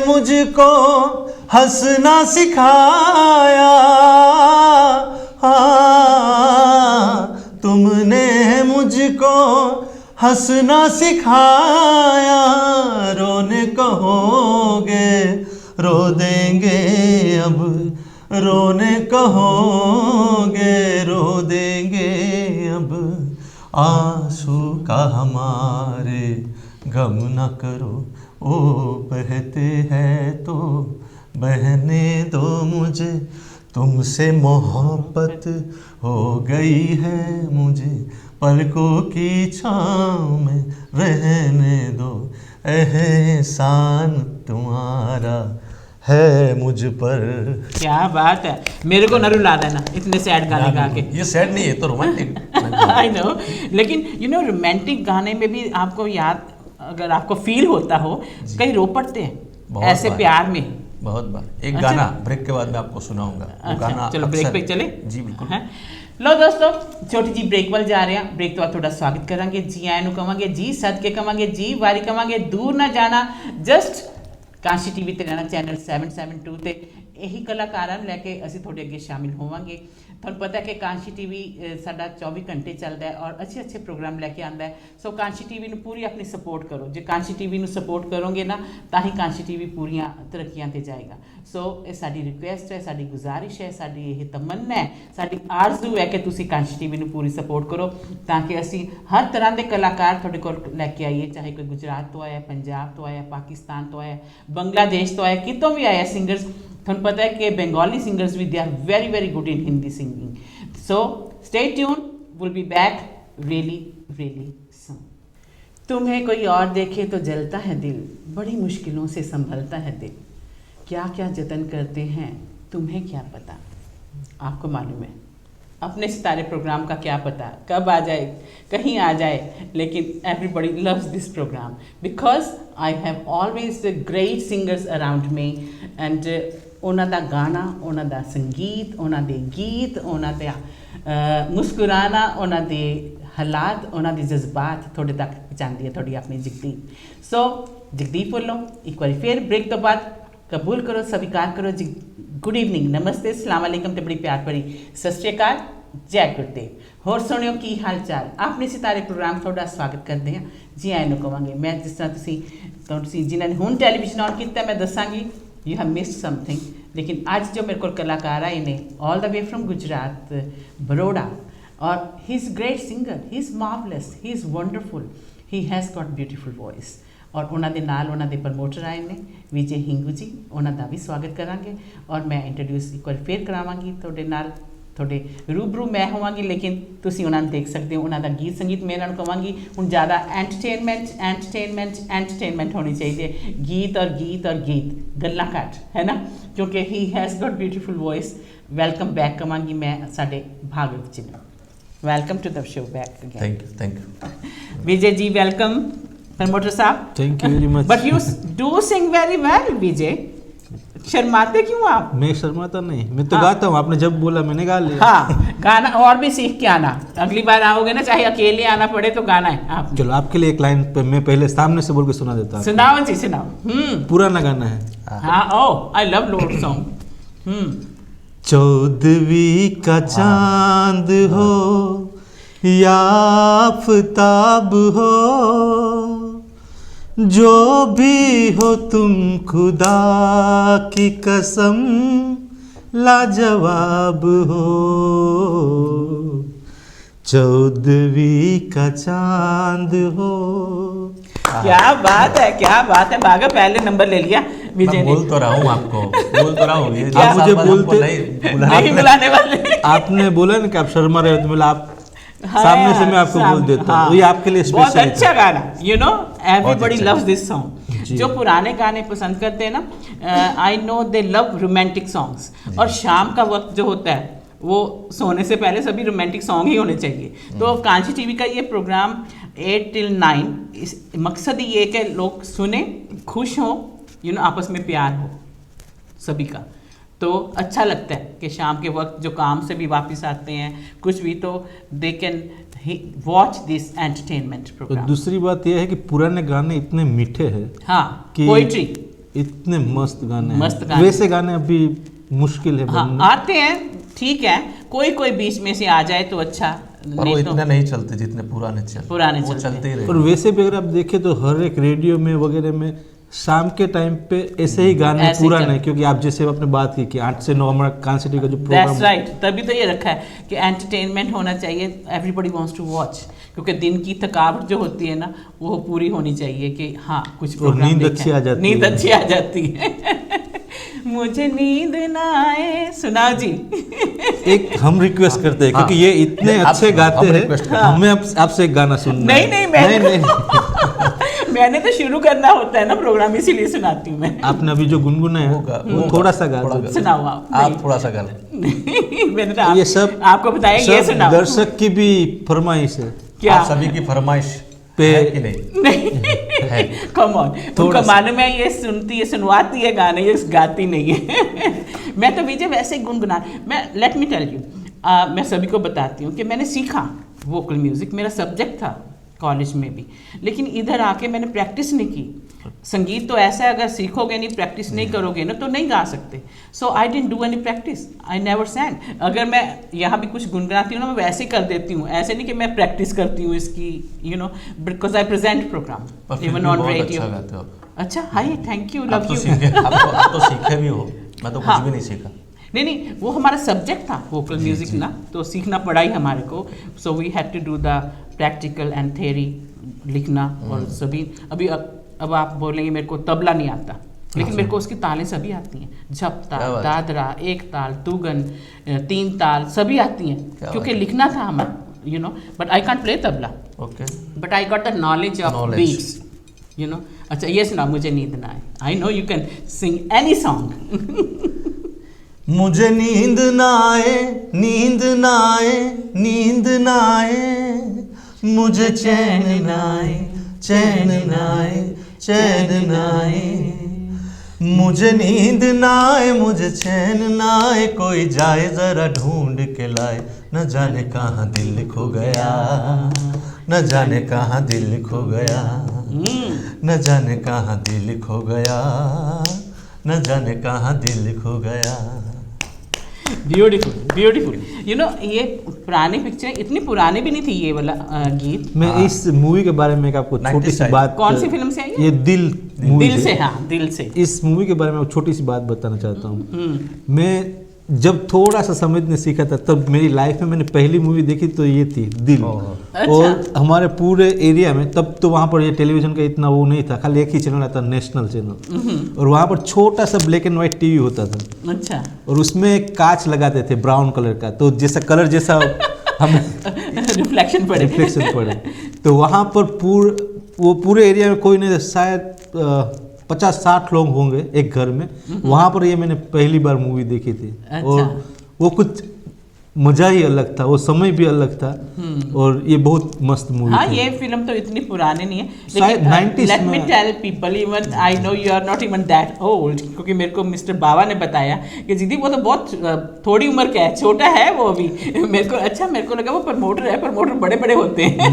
मुझको हंसना सिखाया, तुमने मुझको हंसना सिखाया, रोने कहोगे रो देंगे अब, रोने कहोगे रो देंगे अब, आंसू का हमारे गम न करो, ओ बहते हैं तो बहने दो मुझे, तुमसे मोहब्बत हो गई है मुझे, पलकों की छाँव में रहने दो, एहसान तुम्हारा है मुझ पर। क्या बात है, मेरे को न रुला देना इतने सैड गाने गा के। ये सैड नहीं है, तो रोमांटिक। आई नो, लेकिन यू नो रोमांटिक गाने में भी आपको याद, अगर आपको फील होता हो, कहीं रो पड़ते हैं ऐसे बार, प्यार में? बहुत बार। एक अच्छा? गाना ब्रेक के बाद मैं आपको सुनाऊंगा। वो गाना चलो ब्रेक पे चले। जी बिल्कुल। लो दोस्तों, छोटी जी ब्रेक वाल जा रहे हैं। ब्रेक तो बाद थोड़ा स्वागत करांगे जी, आए कवांगे जी, सदके कवांगे जी, वारी कवांगे, दूर ना जाना, जस्ट कांशी टीवी ते रहना, चैनल 772 ते ਇਹੀ ਕਲਾਕਾਰਾਂ ਨੂੰ ਲੈ ਕੇ ਅਸੀਂ ਤੁਹਾਡੇ ਅੱਗੇ ਸ਼ਾਮਿਲ ਹੋਵਾਂਗੇ। ਤੁਹਾਨੂੰ ਪਤਾ ਹੈ ਕਿ ਕਾਂਸ਼ੀ ਟੀਵੀ ਸਾਡਾ 24 ਘੰਟੇ ਚੱਲਦਾ ਹੈ ਔਰ ਅੱਛੇ ਪ੍ਰੋਗਰਾਮ ਲੈ ਕੇ ਆਉਂਦਾ ਹੈ। ਸੋ ਕਾਂਸ਼ੀ ਟੀਵੀ ਨੂੰ ਪੂਰੀ ਆਪਣੀ ਸਪੋਰਟ ਕਰੋ। ਜੇ ਕਾਂਸ਼ੀ ਟੀਵੀ ਨੂੰ ਸਪੋਰਟ ਕਰੋਗੇ ਨਾ ਤਾਂ ਹੀ ਕਾਂਸ਼ੀ ਟੀਵੀ ਪੂਰੀਆਂ ਤਰੱਕੀਆਂ 'ਤੇ ਜਾਏਗਾ। ਸੋ ਇਹ ਸਾਡੀ ਰਿਕੁਐਸਟ ਹੈ, ਸਾਡੀ ਗੁਜ਼ਾਰਿਸ਼ ਹੈ, ਸਾਡੀ ਇਹ ਤਮੰਨਾ ਹੈ, ਸਾਡੀ ਆਰਜ਼ੂ ਹੈ ਕਿ ਤੁਸੀਂ ਕਾਂਸ਼ੀ ਟੀਵੀ ਨੂੰ ਪੂਰੀ ਸਪੋਰਟ ਕਰੋ ਤਾਂ ਕਿ ਅਸੀਂ ਹਰ ਤਰ੍ਹਾਂ ਦੇ ਕਲਾਕਾਰ ਤੁਹਾਡੇ ਕੋਲ ਲੈ ਕੇ ਆਈਏ। ਚਾਹੇ ਕੋਈ ਗੁਜਰਾਤ ਤੋਂ ਆਇਆ, ਪੰਜਾਬ ਤੋਂ ਆਇਆ, ਪਾਕਿਸਤਾਨ ਤੋਂ ਆਇਆ, ਬੰਗਲਾदेश ਤੋਂ ਆਇਆ, ਕਿਤੋਂ ਵੀ ਆਇਆ ਸਿੰਗਰਸ। ਤੁਹਾਨੂੰ ਪਤਾ है कि बंगाली सिंगर्स भी they are very good in Hindi singing. So stay tune, will be back really soon. तुम्हें कोई और देखे तो जलता है दिल, बड़ी मुश्किलों से संभलता है दिल, क्या क्या जतन करते हैं तुम्हें क्या पता। आपको मालूम है अपने सितारे प्रोग्राम का क्या पता कब आ जाए, कहीं आ जाए, लेकिन everybody loves this program because I have always great singers around me and ਉਹਨਾਂ ਦਾ ਗਾਣਾ, ਉਹਨਾਂ ਦਾ ਸੰਗੀਤ, ਉਹਨਾਂ ਦੇ ਗੀਤ, ਉਹਨਾਂ ਦਾ ਮੁਸਕਰਾਨਾ, ਉਹਨਾਂ ਦੇ ਹਾਲਾਤ, ਉਹਨਾਂ ਦੇ ਜਜ਼ਬਾਤ ਤੁਹਾਡੇ ਤੱਕ ਪਹੁੰਚਾਉਂਦੀ ਹੈ ਤੁਹਾਡੀ ਆਪਣੀ ਜਗਦੀਪ। ਸੋ ਜਗਦੀਪ ਵੱਲੋਂ ਇੱਕ ਵਾਰੀ ਫਿਰ ਬ੍ਰੇਕ ਤੋਂ ਬਾਅਦ ਕਬੂਲ ਕਰੋ, ਸਵੀਕਾਰ ਕਰੋ ਜੀ, ਗੁੱਡ ਈਵਨਿੰਗ, ਨਮਸਤੇ, ਸਲਾਮ ਅਲੈਕਮ ਤੇ ਬੜੀ ਪਿਆਰ ਭਰੀ ਸਤਿ ਸ਼੍ਰੀ ਅਕਾਲ, ਜੈ ਗੁਰਦੇਵ। ਹੋਰ ਸੁਣਿਓ ਕੀ ਹਾਲ ਚਾਲ। ਆਪਣੇ ਸਿਤਾਰੇ ਪ੍ਰੋਗਰਾਮ ਤੁਹਾਡਾ ਸਵਾਗਤ ਕਰਦੇ ਹਾਂ, ਜੀ ਆਇਆਂ ਨੂੰ ਕਹਾਂਗੇ। ਮੈਂ ਜਿਸ ਤਰ੍ਹਾਂ ਤੁਸੀਂ ਜਿਨ੍ਹਾਂ ਨੇ ਹੁਣ ਟੈਲੀਵਿਜ਼ਨ ਔਨ ਕੀਤਾ, ਮੈਂ ਦੱਸਾਂਗੀ यू हैव मिस्ड समथिंग। लेकिन अज जो मेरे को कलाकार आए ने all the way from Gujarat, Baroda, और he is great singer, he is marvellous, he is wonderful, he has got beautiful voice. और उन्होंने नाल उन्होंने प्रमोटर आए ने विजय हिंगू जी, उन्होंने भी स्वागत करांगे और मैं इंट्रोड्यूस एक बार फिर करावांगी तुहाडे नाल, ਤੁਹਾਡੇ रूबरू मैं होवांगी, लेकिन तुसीं उन्होंने देख सकते हो। उन्होंने गीत संगीत मैं इन्होंने कहांगी हुण ज़्यादा एंटरटेनमेंट होनी चाहिए, गीत और गल्लां घट, है ना, क्योंकि he has got beautiful voice. Welcome back कहांगी मैं साडे भागवत जी ने। Welcome to the show back again. Thank you Vijay ji, welcome. Promoter sahib, thank you very much. But you do sing very well Vijay, शर्माते क्यों आप? मैं शर्माता नहीं, मैं तो गाता हूँ, आपने जब बोला मैंने गा लिया। हाँ, गाना और भी सीख के आना, अगली बार आओगे ना चाहे अकेले आना पड़े तो गाना है आप। चलो आपके लिए एक लाइन पे मैं पहले सामने से बोल के सुना देता हूँ। सुनाओ जी, सुनाओ। पुराना गाना है। हाँ, ओह आई लव लोड सॉन्ग। 14वीं का चांद हो या आफताब हो, जो भी हो तुम खुदा की कसम लाजवाब हो। 14वीं का चांद हो। क्या बात है, क्या बात है। भागा, पहले नंबर ले लिया विजय ने। बोल तो रहा हूँ आपको, बोल तो रहा हूँ। ये आप मुझे बोलते नहीं बुलाने वाले। आपने बोला ना कि आप शर्मा रहे हो, तो बोला आप सामने से मैं आपको बोल देता हूँ। ये आपके लिए बहुत स्पेशल अच्छा गाना, you know, everybody loves this song. जो पुराने गाने पसंद करते हैं ना, I know they love romantic songs. और शाम का वक्त जो होता है वो सोने से पहले सभी रोमांटिक सॉन्ग ही होने चाहिए। तो कांशी टीवी का ये प्रोग्राम 8 till 9, इस मकसद ही ये कि लोग सुने, खुश हों, यू नो, आपस में प्यार हो सभी का। तो अच्छा लगता है कि शाम के वक्त जो काम से भी वापस आते हैं कुछ भी, तो they can watch this entertainment तो प्रोग्राम। दूसरी बात यह है कि पुराने गाने इतने मीठे हैं, हाँ, कि पोइट्री, इतने मस्त गाने मस्त हैं। गाने। वैसे गाने अभी मुश्किल है हाँ, बनना। आते हैं, ठीक है, कोई बीच में से आ जाए तो अच्छा, और वो नहीं तो इतने नहीं चलते जितने पुराने वो चलते ही और रहे। वैसे भी अगर आप देखें तो हर एक रेडियो में वगैरह में शाम के टाइम पे ऐसे ही गाने ऐसे ही पूरा चल- नहीं, क्योंकि आप जैसे आपने बात की कि 8 से 9 हमारा कांसी टीवी का जो दैट्स प्रोग्राम राइट। तभी तो ये रखा है कि एंटरटेनमेंट होना चाहिए, एवरीबडी वांट्स टू वॉच, क्योंकि दिन की थकावट जो होती है ना वो पूरी होनी चाहिए कि हाँ कुछ प्रोग्राम नींद देखें। अच्छी आ जाती नींद है। अच्छी आ जाती है। मुझे नींद ना आए, सुनाओ जी। एक हम रिक्वेस्ट करते हैं, क्योंकि ये इतने आप- अच्छे गाते हम हैं, request करते हमें आपसे एक गाना सुनना नहीं, है। नहीं, मैं- नहीं मैंने तो शुरू करना होता है ना प्रोग्राम, इसीलिए सुनाती हूँ मैं। आपने अभी जो गुनगुना है वो थोड़ा सा गा दो। सुनाओ आप। आप थोड़ा सा गा लें। नहीं, मैंने तो ये सब आपको बताया, ये सब सुनाओ। दर्शक की भी फरमाइश है क्या? आप सभी की फरमाइश पे है कि नहीं? नहीं, है। कम ऑन, थोड़ा तुमको सा। मालूम है ये सुनती है, सुनवाती है गाने, ये गाती नहीं है। मैं तो विजय वैसे ही गुनगुना, मैं लेट मी टेल यू, मैं सभी को बताती हूँ कि मैंने सीखा वोकल म्यूजिक, मेरा सब्जेक्ट था कॉलेज में भी, लेकिन इधर आके मैंने प्रैक्टिस नहीं की। संगीत तो ऐसा है, अगर सीखोगे नहीं, प्रैक्टिस नहीं करोगे ना, तो नहीं गा सकते। So I didn't do any practice, I never sang. अगर मैं यहाँ भी कुछ गुनगुनाती हूँ ना, मैं वैसे ही कर देती हूँ, ऐसे नहीं कि मैं प्रैक्टिस करती हूँ इसकी, you know, because I present program even on radio. अच्छा, hi, thank you, love you. आप तो सीखे भी हो, मैं तो कुछ भी नहीं सीखा। नहीं, वो हमारा सब्जेक्ट था वोकल म्यूजिक ना, तो सीखना पड़ा ही हमारे को। So we had to do the practical and theory, लिखना और सभी। अभी अब आप बोलेंगे मेरे को तबला नहीं आता, लेकिन मेरे को उसकी तालें सभी आती हैं, झपता, दादरा, एक ताल, तुगन, 3 ताल सभी आती हैं, क्योंकि लिखना था हमें, you know. But I can't play tabla, but I got the knowledge of beats, you know. अच्छा, ये सुना, मुझे नींद ना आए। I know you can sing any song. मुझे नींद ना आए, नींद ना आए, नींद ना आए, मुझे चैन ना आए, चैन ना आए, चैन ना आए, मुझे नींद ना आए, मुझे चैन ना आए, कोई जाए जरा ढूंढ के लाए, न जाने कहाँ दिल खो गया, न जाने कहाँ दिल खो गया, न जाने कहाँ दिल खो गया, न जाने कहाँ दिल खो गया। Beautiful, beautiful. यू नो, ये पुरानी पिक्चर, इतनी पुरानी भी नहीं थी ये वाला गीत। मैं इस मूवी के बारे में आपको छोटी सी बात, कौन सी फिल्म से आई है? ये दिल से। हाँ, दिल से। इस मूवी के बारे में छोटी सी बात बताना चाहता हूँ। मैं जब थोड़ा सा समझने सीखा था, तब मेरी लाइफ में मैंने पहली मूवी देखी तो ये थी दिल। अच्छा। और हमारे पूरे एरिया में तब तो वहाँ पर ये टेलीविजन का इतना वो नहीं था, खाली एक ही चैनल आता, नेशनल चैनल, और वहाँ पर छोटा सा ब्लैक एंड व्हाइट टीवी होता था। अच्छा। और उसमें कांच लगाते थे ब्राउन कलर का, तो जैसा कलर जैसा हमें रिफ्लेक्शन पड़े। तो वहाँ पर पूरे एरिया में कोई नहीं, शायद 50-60 लोग होंगे एक घर में। वहाँ पर ये मैंने पहली बार मूवी देखी थी। अच्छा। और वो कुछ मजा ही अलग था, वो समय भी अलग था, और ये बहुत मस्त मूवी हाँ, थी। ये फिल्म तो इतनी पुरानी नहीं है, शायद 90s लेट मी में। Tell people, even I know you are not even that old, क्योंकि मेरे को मिस्टर बाबा ने बताया कि दीदी वो तो बहुत थोड़ी उम्र का है, छोटा है वो अभी। मेरे को लगा वो प्रमोटर है, प्रमोटर बड़े बड़े होते हैं।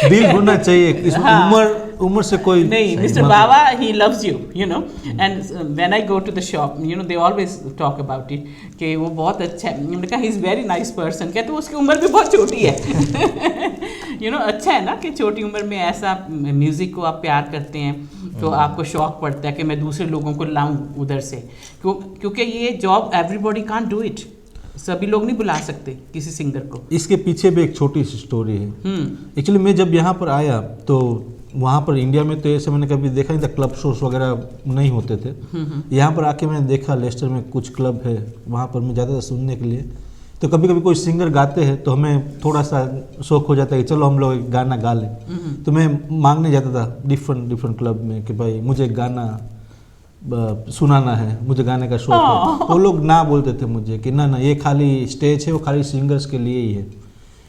दिल होना चाहिए, इसमें उम्र से कोई नहीं। Mister Baba, he loves you, you know, and when I go to the shop, you know, they always talk about it कि वो बहुत अच्छा है। मैंने कहा he is very nice person, कहते वो उसकी उम्र भी बहुत छोटी है। you know, अच्छा है ना कि छोटी उम्र में ऐसा म्यूज़िक को आप प्यार करते हैं, तो आपको शौक पड़ता है कि मैं दूसरे लोगों को लाऊं उधर से, क्योंकि ये job everybody can't do it, सभी लोग नहीं बुला सकते किसी सिंगर को। इसके पीछे भी एक छोटी सी स्टोरी है। एक्चुअली मैं जब यहाँ पर आया तो वहाँ पर इंडिया में तो ऐसे मैंने कभी देखा नहीं था, क्लब शोज वगैरह नहीं होते थे। यहाँ पर आके मैंने देखा लेस्टर में कुछ क्लब है, वहाँ पर मैं जाता था सुनने के लिए। तो कभी कभी कोई सिंगर गाते हैं तो हमें थोड़ा सा शौक हो जाता है कि चलो हम लोग एक गाना गा लें। तो मैं मांगने जाता था डिफरेंट क्लब में कि भाई मुझे गाना सुनाना है, मुझे गाने का शौक है। वो लोग ना बोलते थे मुझे कि ना ये खाली स्टेज है, वो खाली सिंगर्स के लिए ही है।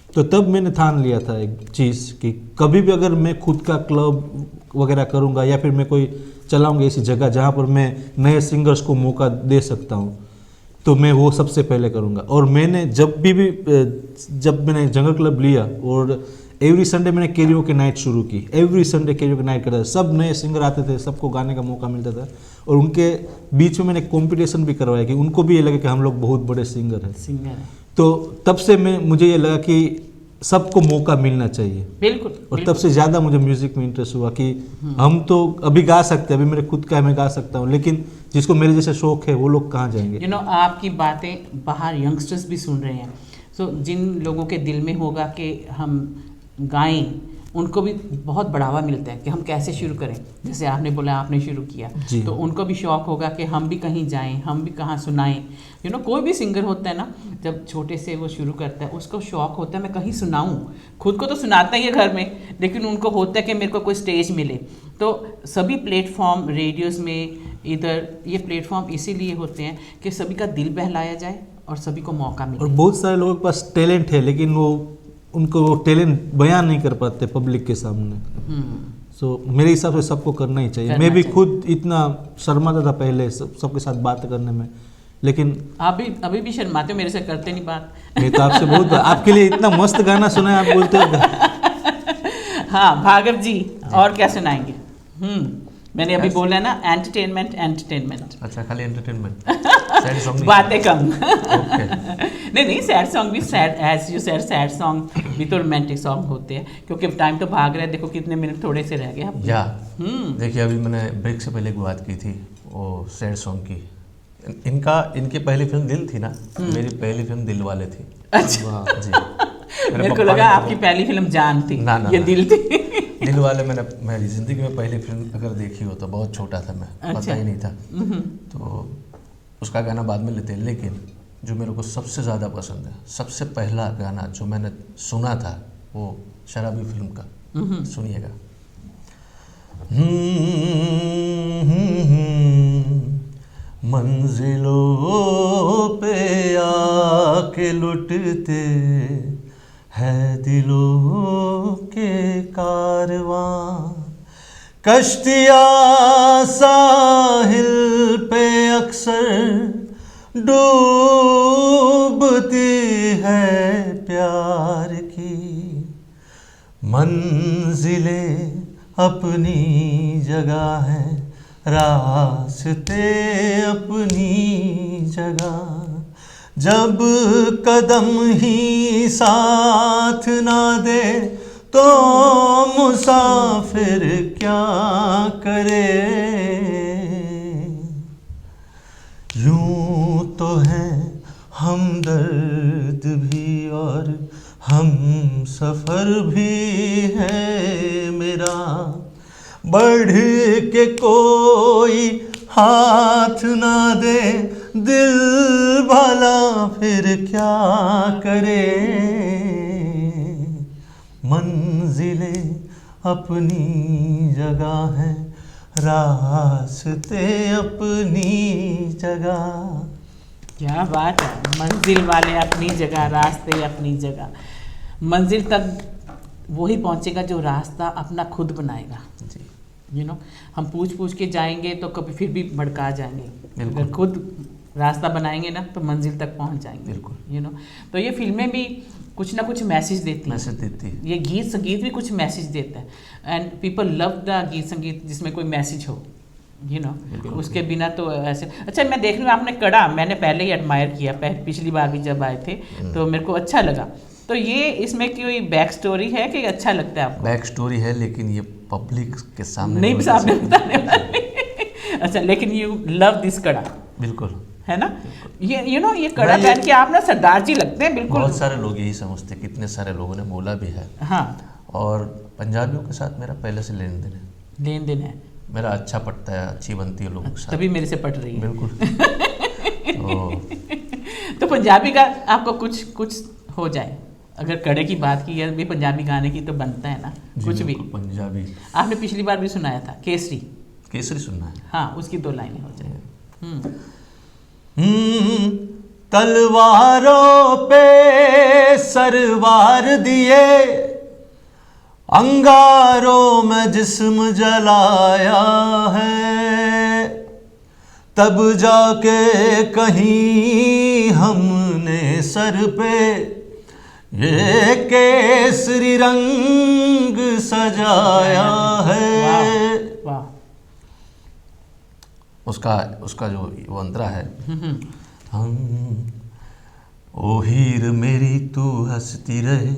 तो तब मैंने ठान लिया था एक चीज़ कि कभी भी अगर मैं खुद का क्लब वगैरह करूँगा या फिर मैं कोई चलाऊँगा ऐसी जगह जहाँ पर मैं नए सिंगर्स को मौका दे सकता हूँ, तो मैं वो सबसे पहले करूँगा। और मैंने जब मैंने जंगल क्लब लिया और एवरी संडे मैंने कैरियोके नाइट शुरू की। एवरी संडे कैरियोके नाइट करता था, सब नए सिंगर आते थे, सबको गाने का मौका मिलता था। और उनके बीच में मैंने कंपटीशन भी करवाया कि उनको भी ये लगे कि हम लोग बहुत बड़े सिंगर हैं। तो तब से मुझे ये लगा कि सबको मौका मिलना चाहिए। बिल्कुल। और तब से ज़्यादा मुझे म्यूज़िक में इंटरेस्ट हुआ कि हम तो अभी गा सकते हैं, अभी मेरे खुद का है मैं गा सकता हूँ, लेकिन जिसको मेरे जैसे शौक है वो लोग कहाँ जाएंगे। यू नो, आपकी बातें बाहर यंगस्टर्स भी सुन रहे हैं। सो जिन लोगों के दिल में होगा कि हम गाएं, उनको भी बहुत बढ़ावा मिलता है कि हम कैसे शुरू करें। जैसे आपने बोला आपने शुरू किया, तो उनको भी शौक होगा कि हम भी कहीं जाएं, हम भी कहाँ सुनाएं। यू नो, कोई भी सिंगर होता है ना, जब छोटे से वो शुरू करता है उसको शौक होता है मैं कहीं सुनाऊं। खुद को तो सुनाता ही है घर में, लेकिन उनको होता है कि मेरे को कोई स्टेज मिले। तो सभी प्लेटफॉर्म, रेडियोज़ में इधर ये प्लेटफॉर्म इसीलिए होते हैं कि सभी का दिल बहलाया जाए और सभी को मौका मिले। और बहुत सारे लोगों के पास टैलेंट है, लेकिन उनको टैलेंट बयान नहीं कर पाते पब्लिक के सामने। सो मेरे हिसाब से सबको करना ही चाहिए। मैं भी खुद इतना शर्माता था पहले सबके साथ बात करने में, लेकिन आप भी अभी भी शर्माते हो, मेरे से करते नहीं बात। मैं तो आपसे बहुत आपके लिए इतना मस्त गाना सुना है, आप बोलते हो हाँ भागव जी, और क्या सुनाएंगे? मैंने अभी बोला ना, एंटरटेनमेंट। अच्छा, खाली एंटरटेनमेंट, सैड सॉन्ग नहीं? बातें कम। ओके। नहीं, सैड सॉन्ग भी, sad as you said, sad song भी तो रोमांटिक सॉन्ग होते हैं, क्योंकि टाइम तो भाग रहा है, देखो कितने मिनट थोड़े से रह गए अब। या देखिए, अभी मैंने ब्रेक से पहले एक बात की थी वो सैड सॉन्ग की। इनकी पहली फिल्म दिल थी ना, मेरी पहली फिल्म दिल वाले थी। अच्छा जी। मेरे को लगा आपकी पहली फिल्म जान थी। ना, ये दिल थी। दिल वाले मेरी जिंदगी में पहली फिल्म अगर देखी हो तो बहुत छोटा था मैं, पता ही नहीं था। तो उसका गाना बाद में लेते हैं, लेकिन जो मेरे को सबसे ज़्यादा पसंद है, सबसे पहला गाना जो मैंने सुना था वो शराबी फिल्म का, सुनिएगा। मंजिलों पे आके लुटते है दिलों के कारवां, कश्तियाँ साहिल पे अक्सर डूबती है प्यार की, मंजिलें अपनी जगह है, रास्ते अपनी जगह, जब कदम ही साथ ना दे तो मुसाफिर क्या करे। यूं तो है हमदर्द भी और हम सफ़र भी है मेरा, बढ़ के कोई हाथ ना दे दिल भला फिर क्या करे। मंजिलें अपनी जगह है, रास्ते अपनी जगह। क्या बात है, मंजिल वाले अपनी जगह, रास्ते अपनी जगह। मंजिल तक वही पहुंचेगा जो रास्ता अपना खुद बनाएगा। जी। हम पूछ के जाएंगे तो कभी फिर भी भड़का जाएंगे, अगर खुद रास्ता बनाएंगे ना तो मंजिल तक पहुंच जाएंगे। बिल्कुल। तो ये फिल्में भी कुछ ना कुछ मैसेज देती है। ये गीत संगीत भी कुछ मैसेज देता है, एंड पीपल लव द गीत संगीत जिसमें कोई मैसेज हो, उसके बिना तो ऐसे। अच्छा, मैं देख रही हूँ आपने कड़ा, मैंने पहले ही एडमायर किया, पिछली बार भी जब आए थे तो मेरे को अच्छा लगा। तो ये इसमें कोई बैक स्टोरी है कि अच्छा लगता है आपको? बैक स्टोरी है, लेकिन ये पब्लिक के सामने नहीं सामने बताने वाले। अच्छा, लेकिन यू लव दिस कड़ा। बिल्कुल, है ना? ये ये कड़ा पहन के आप ना सरदार जी लगते हैं बिल्कुल। बहुत सारे लोग यही समझते, कितने सारे लोगों ने बोला भी है। हाँ। और पंजाबियों के साथ मेरा पहले से लेन देन है। मेरा अच्छा पटता है, अच्छी बनती है लोगों के साथ, तभी मेरे से पट रही है। बिल्कुल। तो पंजाबी का आपको कुछ हो जाए, अगर कड़े की बात की है भी, पंजाबी गाने की तो बनता है ना कुछ भी। पंजाबी आपने पिछली बार भी सुनाया था, केसरी सुनना है। हाँ, उसकी 2 लाइनें हो जाए। तलवारों पे सरवार दिए, अंगारों में जिस्म जलाया है, तब जाके कहीं हमने सर पे ये केसरी रंग सजाया है। वाह। उसका जो वो अंतरा है, ओ हीर मेरी तू हंसती रहे,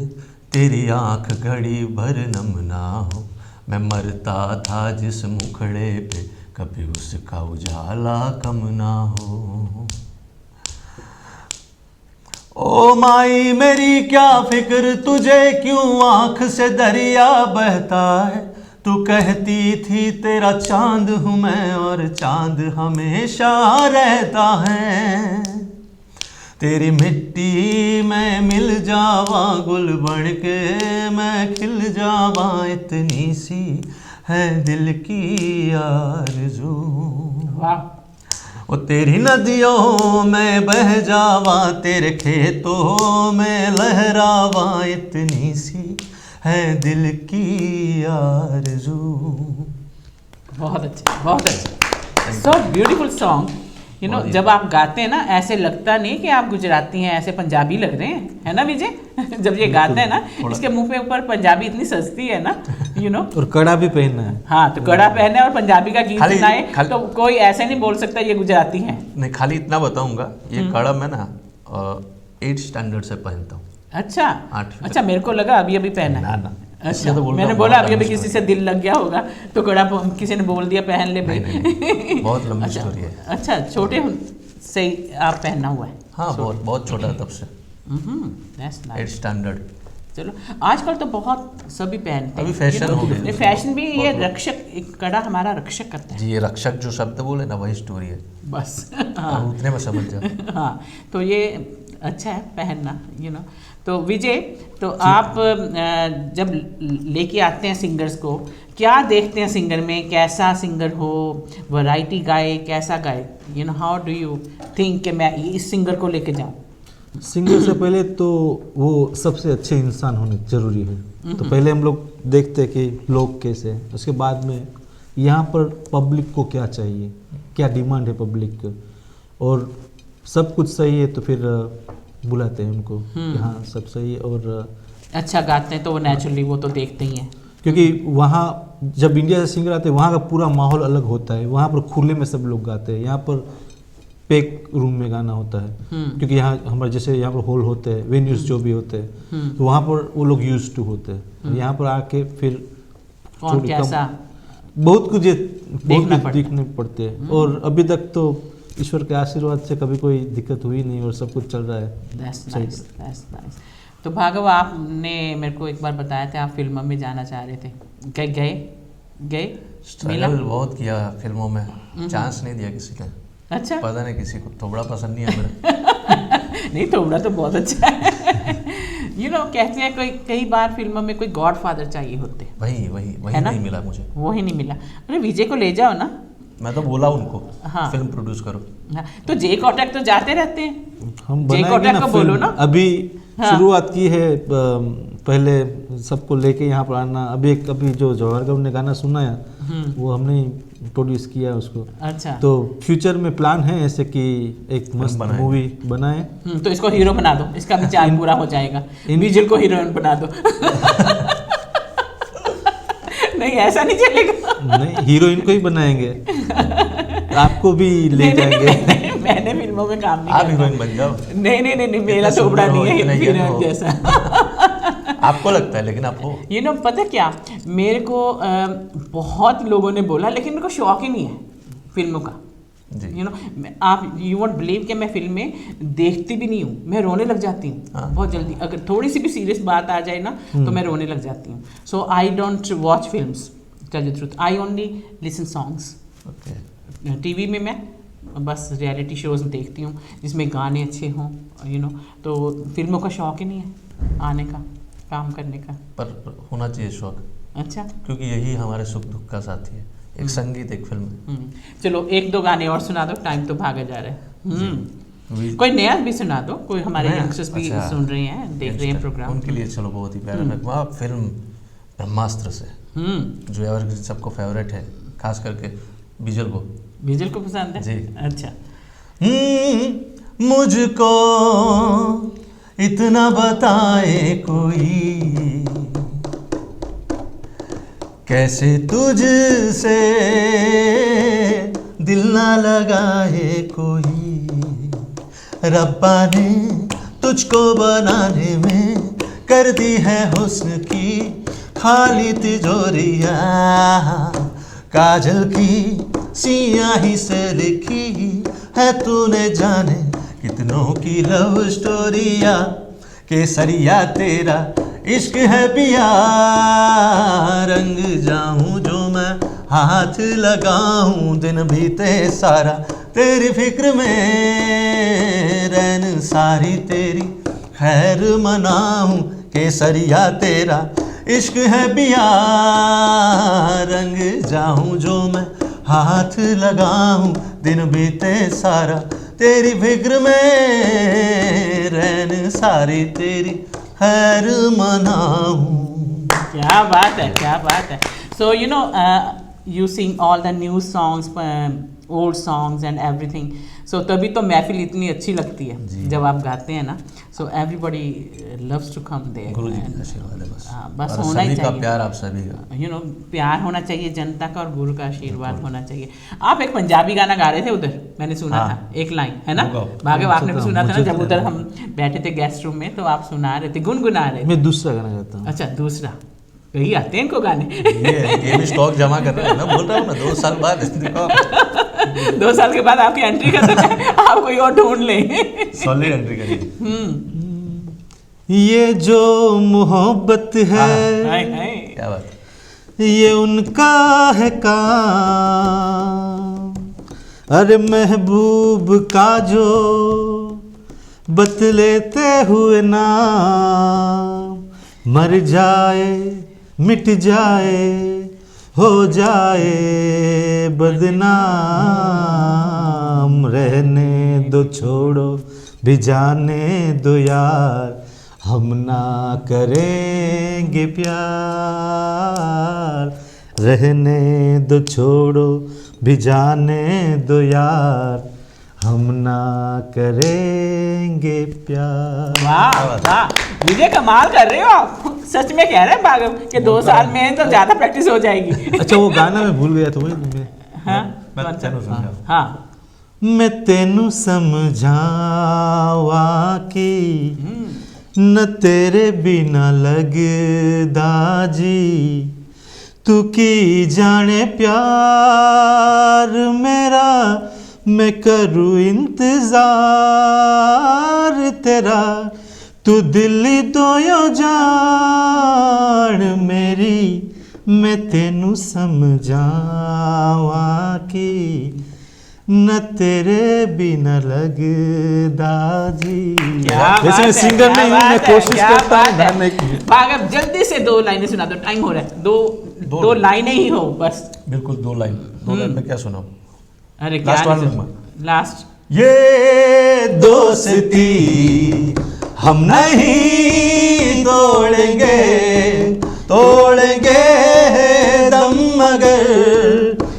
तेरी आंख घड़ी भर नम ना हो, मैं मरता था जिस मुखड़े पे, कभी उसका उजाला कम ना हो। ओ माई मेरी क्या फिक्र तुझे, क्यों आंख से दरिया बहता है, तू कहती थी तेरा चांद हूँ मैं और चांद हमेशा रहता है, तेरी मिट्टी में मिल जावा गुल बन के मैं खिल जावा, इतनी सी है दिल की आरज़ू। वाह। वो तेरी नदियों में बह जावा, तेरे खेतों में लहरावा, इतनी सी है दिल की आरज़ू। बहुत अच्छा, बहुत अच्छा। So beautiful song. You know जब आप गाते हैं ना ऐसे लगता नहीं कि आप गुजराती हैं, ऐसे पंजाबी लग रहे हैं, है ना विजय? जब ये गाते हैं ना, इसके मुंह पे ऊपर पंजाबी इतनी सस्ती है ना, यू नो। और कड़ा भी पहनना है। हाँ, तो कड़ा पहने और पंजाबी का गीत सुनाए तो कोई ऐसे नहीं बोल सकता ये गुजराती हैं। नहीं, खाली इतना बताऊंगा, ये कड़ा मैं ना 8th स्टैंडर्ड से पहनता हूँ। अच्छा, मेरे को लगा अभी अभी पहना है। ना अच्छा, तो मैंने बोला अभी अभी किसी से दिल लग गया होगा तो कड़ा किसी ने बोल दिया पहन ले भाई। नहीं, बहुत लंबी स्टोरी है। अच्छा, छोटे से आप पहनना हुआ है? हाँ, बहुत छोटा तब से। 8th standard. चलो, आजकल तो बहुत सभी पहनते हैं, अभी फैशन हो गया। फैशन भी ये रक्षक, कड़ा हमारा रक्षक करता है जी। ये रक्षक जो शब्द बोले ना, वही स्टोरी है बस। हाँ, उतने में समझ जाओ। हाँ, तो ये अच्छा है पहनना, यू नो। तो विजय, तो आप जब लेके आते हैं सिंगर्स को, क्या देखते हैं सिंगर में? कैसा सिंगर हो, वैरायटी गाए, कैसा गाए, you know, how do you think कि मैं इस सिंगर को लेके जाऊँ? सिंगर से पहले तो वो सबसे अच्छे इंसान होने जरूरी है। तो पहले हम लोग देखते हैं कि लोग कैसे हैं, उसके बाद में यहाँ पर पब्लिक को क्या चाहिए, क्या डिमांड है पब्लिक की, और सब कुछ सही है तो फिर बुलाते हैं उनको कि हाँ सब सही है। और अच्छा गाते हैं तो वो नेचुरली वो तो देखते ही हैं, क्योंकि वहाँ जब इंडिया से सिंगर आते हैं वहाँ का पूरा माहौल अलग होता है। वहाँ पर खुले में सब लोग गाते हैं, यहाँ पर पैक रूम में गाना होता है। क्योंकि यहाँ हमारे जैसे यहाँ पर हॉल होते हैं, वेन्यूज जो भी होते हैं, तो वहाँ पर वो लोग यूज टू होते हैं। यहाँ पर आके फिर कौन कैसा बहुत कुछ दिखने पड़ते हैं। और अभी तक तो ईश्वर के आशीर्वाद से कभी कोई दिक्कत हुई नहीं और सब कुछ चल रहा है। That's nice. तो भार्गव, आपने मेरे को एक बार बताया था आप फिल्मों में जाना चाह रहे थे, गए? स्ट्रगल बहुत किया फिल्मों में, चांस नहीं दिया किसी ने। अच्छा, पता नहीं किसी को थोबड़ा पसंद नहीं है मेरा। नहीं, थोबड़ा तो बहुत अच्छा है। यू नो, कहते हैं कोई कई बार फिल्मों में कोई गॉडफादर चाहिए होते, वही नहीं मिला मुझे। वही नहीं मिला। अरे विजय को ले जाओ ना। मैं तो बोला उनको, हाँ, फिल्म प्रोड्यूस करो। हाँ, तो जे कॉन्टैक्ट तो जाते रहते हैं, हम जे कॉन्टैक्ट को बोलो ना। अभी हाँ, शुरुआत की है, पहले सबको लेके यहाँ पर आना। अभी जो जवाहर गौर ने गाना सुनाया वो हमने प्रोड्यूस किया उसको। अच्छा, तो फ्यूचर में प्लान है ऐसे कि एक मस्त मूवी बनाए। तो इसको हीरो बना दो, इसका भी चार्ज पूरा हो जाएगा। विजुअल को हीरोइन बना दो। नहीं, ऐसा नहीं चलेगा। नहीं, हीरोइन को ही बनाएंगे, आपको भी ले जाएंगे। मैंने फिल्मों में काम नहीं आप हीरोइन बन जाओ। नहीं, मेरा थोबड़ा नहीं है हीरोइन जैसा। आपको लगता है, लेकिन आप हो। यू नो, पता क्या, मेरे को बहुत लोगों ने बोला, लेकिन मेरे को शौक ही नहीं है फिल्मों का। यू नो, आप यू वोंट बिलीव कि मैं फिल्में देखती भी नहीं हूँ, मैं रोने लग जाती हूँ बहुत जल्दी। अगर थोड़ी सी भी सीरियस बात आ जाए ना तो मैं रोने लग जाती हूँ। So I don't watch films, tell the truth. I only listen songs. TV में मैं बस रियलिटी शोज देखती हूँ जिसमें गाने अच्छे हों, यू नो। तो फिल्मों का शौक ही नहीं है आने का, काम करने का। पर होना चाहिए शौक। अच्छा, क्योंकि यही हमारे सुख दुख का साथी है, एक संगीत, एक फिल्म। चलो, एक दो गाने और सुना दो, टाइम तो भागा जा रहा है। कोई नया भी सुना दो, कोई हमारे यंगस्टर्स भी सुन रहे हैं, देख रहे हैं प्रोग्राम, उनके लिए चलो बहुत ही प्यारा नगमा फिल्म ब्रह्मास्त्र से, जो एवरग्रीन सबको फेवरेट है, खास करके विजल को पसंद है जी। अच्छा, मुझको इतना बताए कोई, कैसे तुझसे दिल ना लगाए कोई, रब्बा ने तुझको बनाने में कर दी है हुस्न की खाली तिजोरिया, काजल की सियाही से लिखी है तूने जाने कितनों की लव स्टोरिया, केसरिया तेरा इश्क है पिया, रंग जाऊं जो मैं हाथ लगाऊं, दिन बीते सारा तेरी फिक्र में, रैन सारी तेरी खैर मनाऊं, केसरिया तेरा इश्क है पिया, रंग जाऊं जो मैं हाथ लगाऊं, दिन बीते सारा तेरी फिक्र में, रैन सारी तेरी खैर मनाऊं। क्या बात है, क्या बात है। So you know, you sing all the new songs, old songs and everything. सो तभी तो महफिल इतनी अच्छी लगती है जब आप गाते हैं ना. So everybody loves to come there. Guru ji का आशीर्वाद है बस. बस और होना ही सभी का चाहिए. प्यार आप सभी का. यू नो प्यार होना चाहिए जनता का और गुरु का आशीर्वाद होना चाहिए. आप एक पंजाबी गाना गा रहे थे उधर, मैंने सुना था एक लाइन, है ना भार्गव, आपने भी सुना था ना जब उधर हम बैठे थे गेस्ट रूम में, तो आप सुना रहे थे, गुनगुना रहे थे. मैं दूसरा गाना गाता हूँ. अच्छा दूसरा, कहीं आते हैं इनको गाने. ये भी स्टॉक जमा कर रहे हैं ना, बोल रहा हूँ ना 2 साल बाद देखो 2 साल के बाद आपकी एंट्री खत्म है, आप कोई और ढूंढ लें. सॉलिड एंट्री करिए. ये जो मोहब्बत है हाय हाय. क्या बात. ये उनका है काम, अरे महबूब का जो बतलेते हुए नाम, मर जाए मिट जाए हो जाए बदनाम, रहने दो छोड़ो भी जाने दो यार, हम ना करेंगे प्यार, रहने दो छोड़ो भी जाने दो यार, हम ना करेंगे प्यार. वाह वाह, विजय कमाल कर रहे हो आप, सच में कह रहे हैं भार्गव कि 2 साल में तो ज्यादा प्रैक्टिस हो जाएगी. अच्छा वो गाना मैं भूल गया था वही. हाँ मैं तेनू समझाऊं. हाँ मैं तेनू समझावा कि न तेरे बिना लगदा जी, तू की जाने प्यार मेरा, मैं करूँ इंतजार तेरा, तू दिल्ली तो यो जान मेरी, मैं तेनू समझावा कि न तेरे बिना लगदा जी. वैसे मैं सिंगर नहीं हूँ, मैं कोशिश करता हूँ गाने की. भार्गव जल्दी से 2 लाइनें सुना दो, टाइम हो रहा है. दो लाइनें ही हो बस. बिल्कुल 2 लाइन. 2 लाइन में क्या सुनाऊं. अरे क्या लास्ट. ये दोस्ती हम नहीं तोड़ेंगे, तोड़ेंगे दम मगर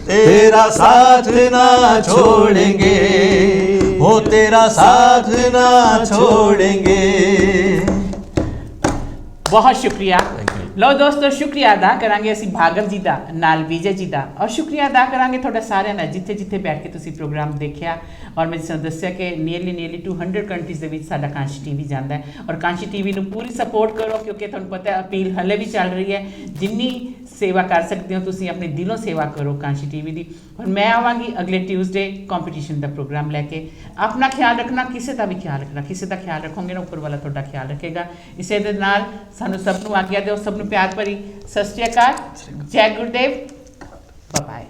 तेरा साथ ना छोड़ेंगे, हो तेरा साथ ना छोड़ेंगे. बहुत शुक्रिया. लो दोस्तों, शुक्रिया अदा करांगे ਅਸੀਂ ਭਾਰਗਵ ਜੀ ਦਾ ਨਾਲ ਵਿਜੇ ਜੀ ਦਾ, ਔਰ ਸ਼ੁਕਰੀਆ ਅਦਾ ਕਰਾਂਗੇ ਤੁਹਾਡਾ ਸਾਰਿਆਂ ਦਾ ਜਿੱਥੇ ਜਿੱਥੇ ਬੈਠ ਕੇ ਤੁਸੀਂ ਪ੍ਰੋਗਰਾਮ ਦੇਖਿਆ. ਔਰ ਮੈਂ ਤੁਹਾਨੂੰ ਦੱਸਿਆ ਕਿ ਨੀਅਰਲੀ 200 ਕੰਟਰੀਜ਼ ਦੇ ਵਿੱਚ ਸਾਡਾ ਕਾਂਸ਼ੀ ਟੀਵੀ ਜਾਂਦਾ ਹੈ, ਔਰ ਕਾਂਸ਼ੀ ਟੀਵੀ ਨੂੰ ਪੂਰੀ ਸਪੋਰਟ ਕਰੋ, ਕਿਉਂਕਿ ਤੁਹਾਨੂੰ ਪਤਾ ਹੈ ਅਪੀਲ ਹਲੇ ਵੀ ਚੱਲ ਰਹੀ ਹੈ. ਜਿੰਨੀ ਸੇਵਾ ਕਰ ਸਕਦੇ ਹੋ ਤੁਸੀਂ ਆਪਣੇ ਦਿਲੋਂ ਸੇਵਾ ਕਰੋ ਕਾਂਸ਼ੀ ਟੀਵੀ ਦੀ. ਔਰ ਮੈਂ ਆਵਾਂਗੀ ਅਗਲੇ ਟਿਊਜ਼ਡੇ ਕੰਪੀਟੀਸ਼ਨ ਦਾ ਪ੍ਰੋਗਰਾਮ ਲੈ ਕੇ. ਆਪਣਾ ਖਿਆਲ ਰੱਖਣਾ, ਕਿਸੇ ਦਾ ਵੀ ਖਿਆਲ ਰੱਖਣਾ, ਕਿਸੇ ਦਾ ਖਿਆਲ ਰੱਖੋਗੇ ਨਾ ਉੱਪਰ ਵਾਲਾ ਤੁਹਾਡਾ ਖਿਆਲ ਰੱਖੇਗਾ. ਇਸੇ ਦੇ ਨਾਲ ਸਾਨੂੰ ਸਭ ਨੂੰ ਆਗਿਆ ਦਿਓ, ਸਭ ਨੂੰ ਪਿਆਰ ਭਰੀ ਸਤਿ ਸ਼੍ਰੀ ਅਕਾਲ, ਜੈ ਗੁਰਦੇਵ, ਬਾਏ ਬਾਏ.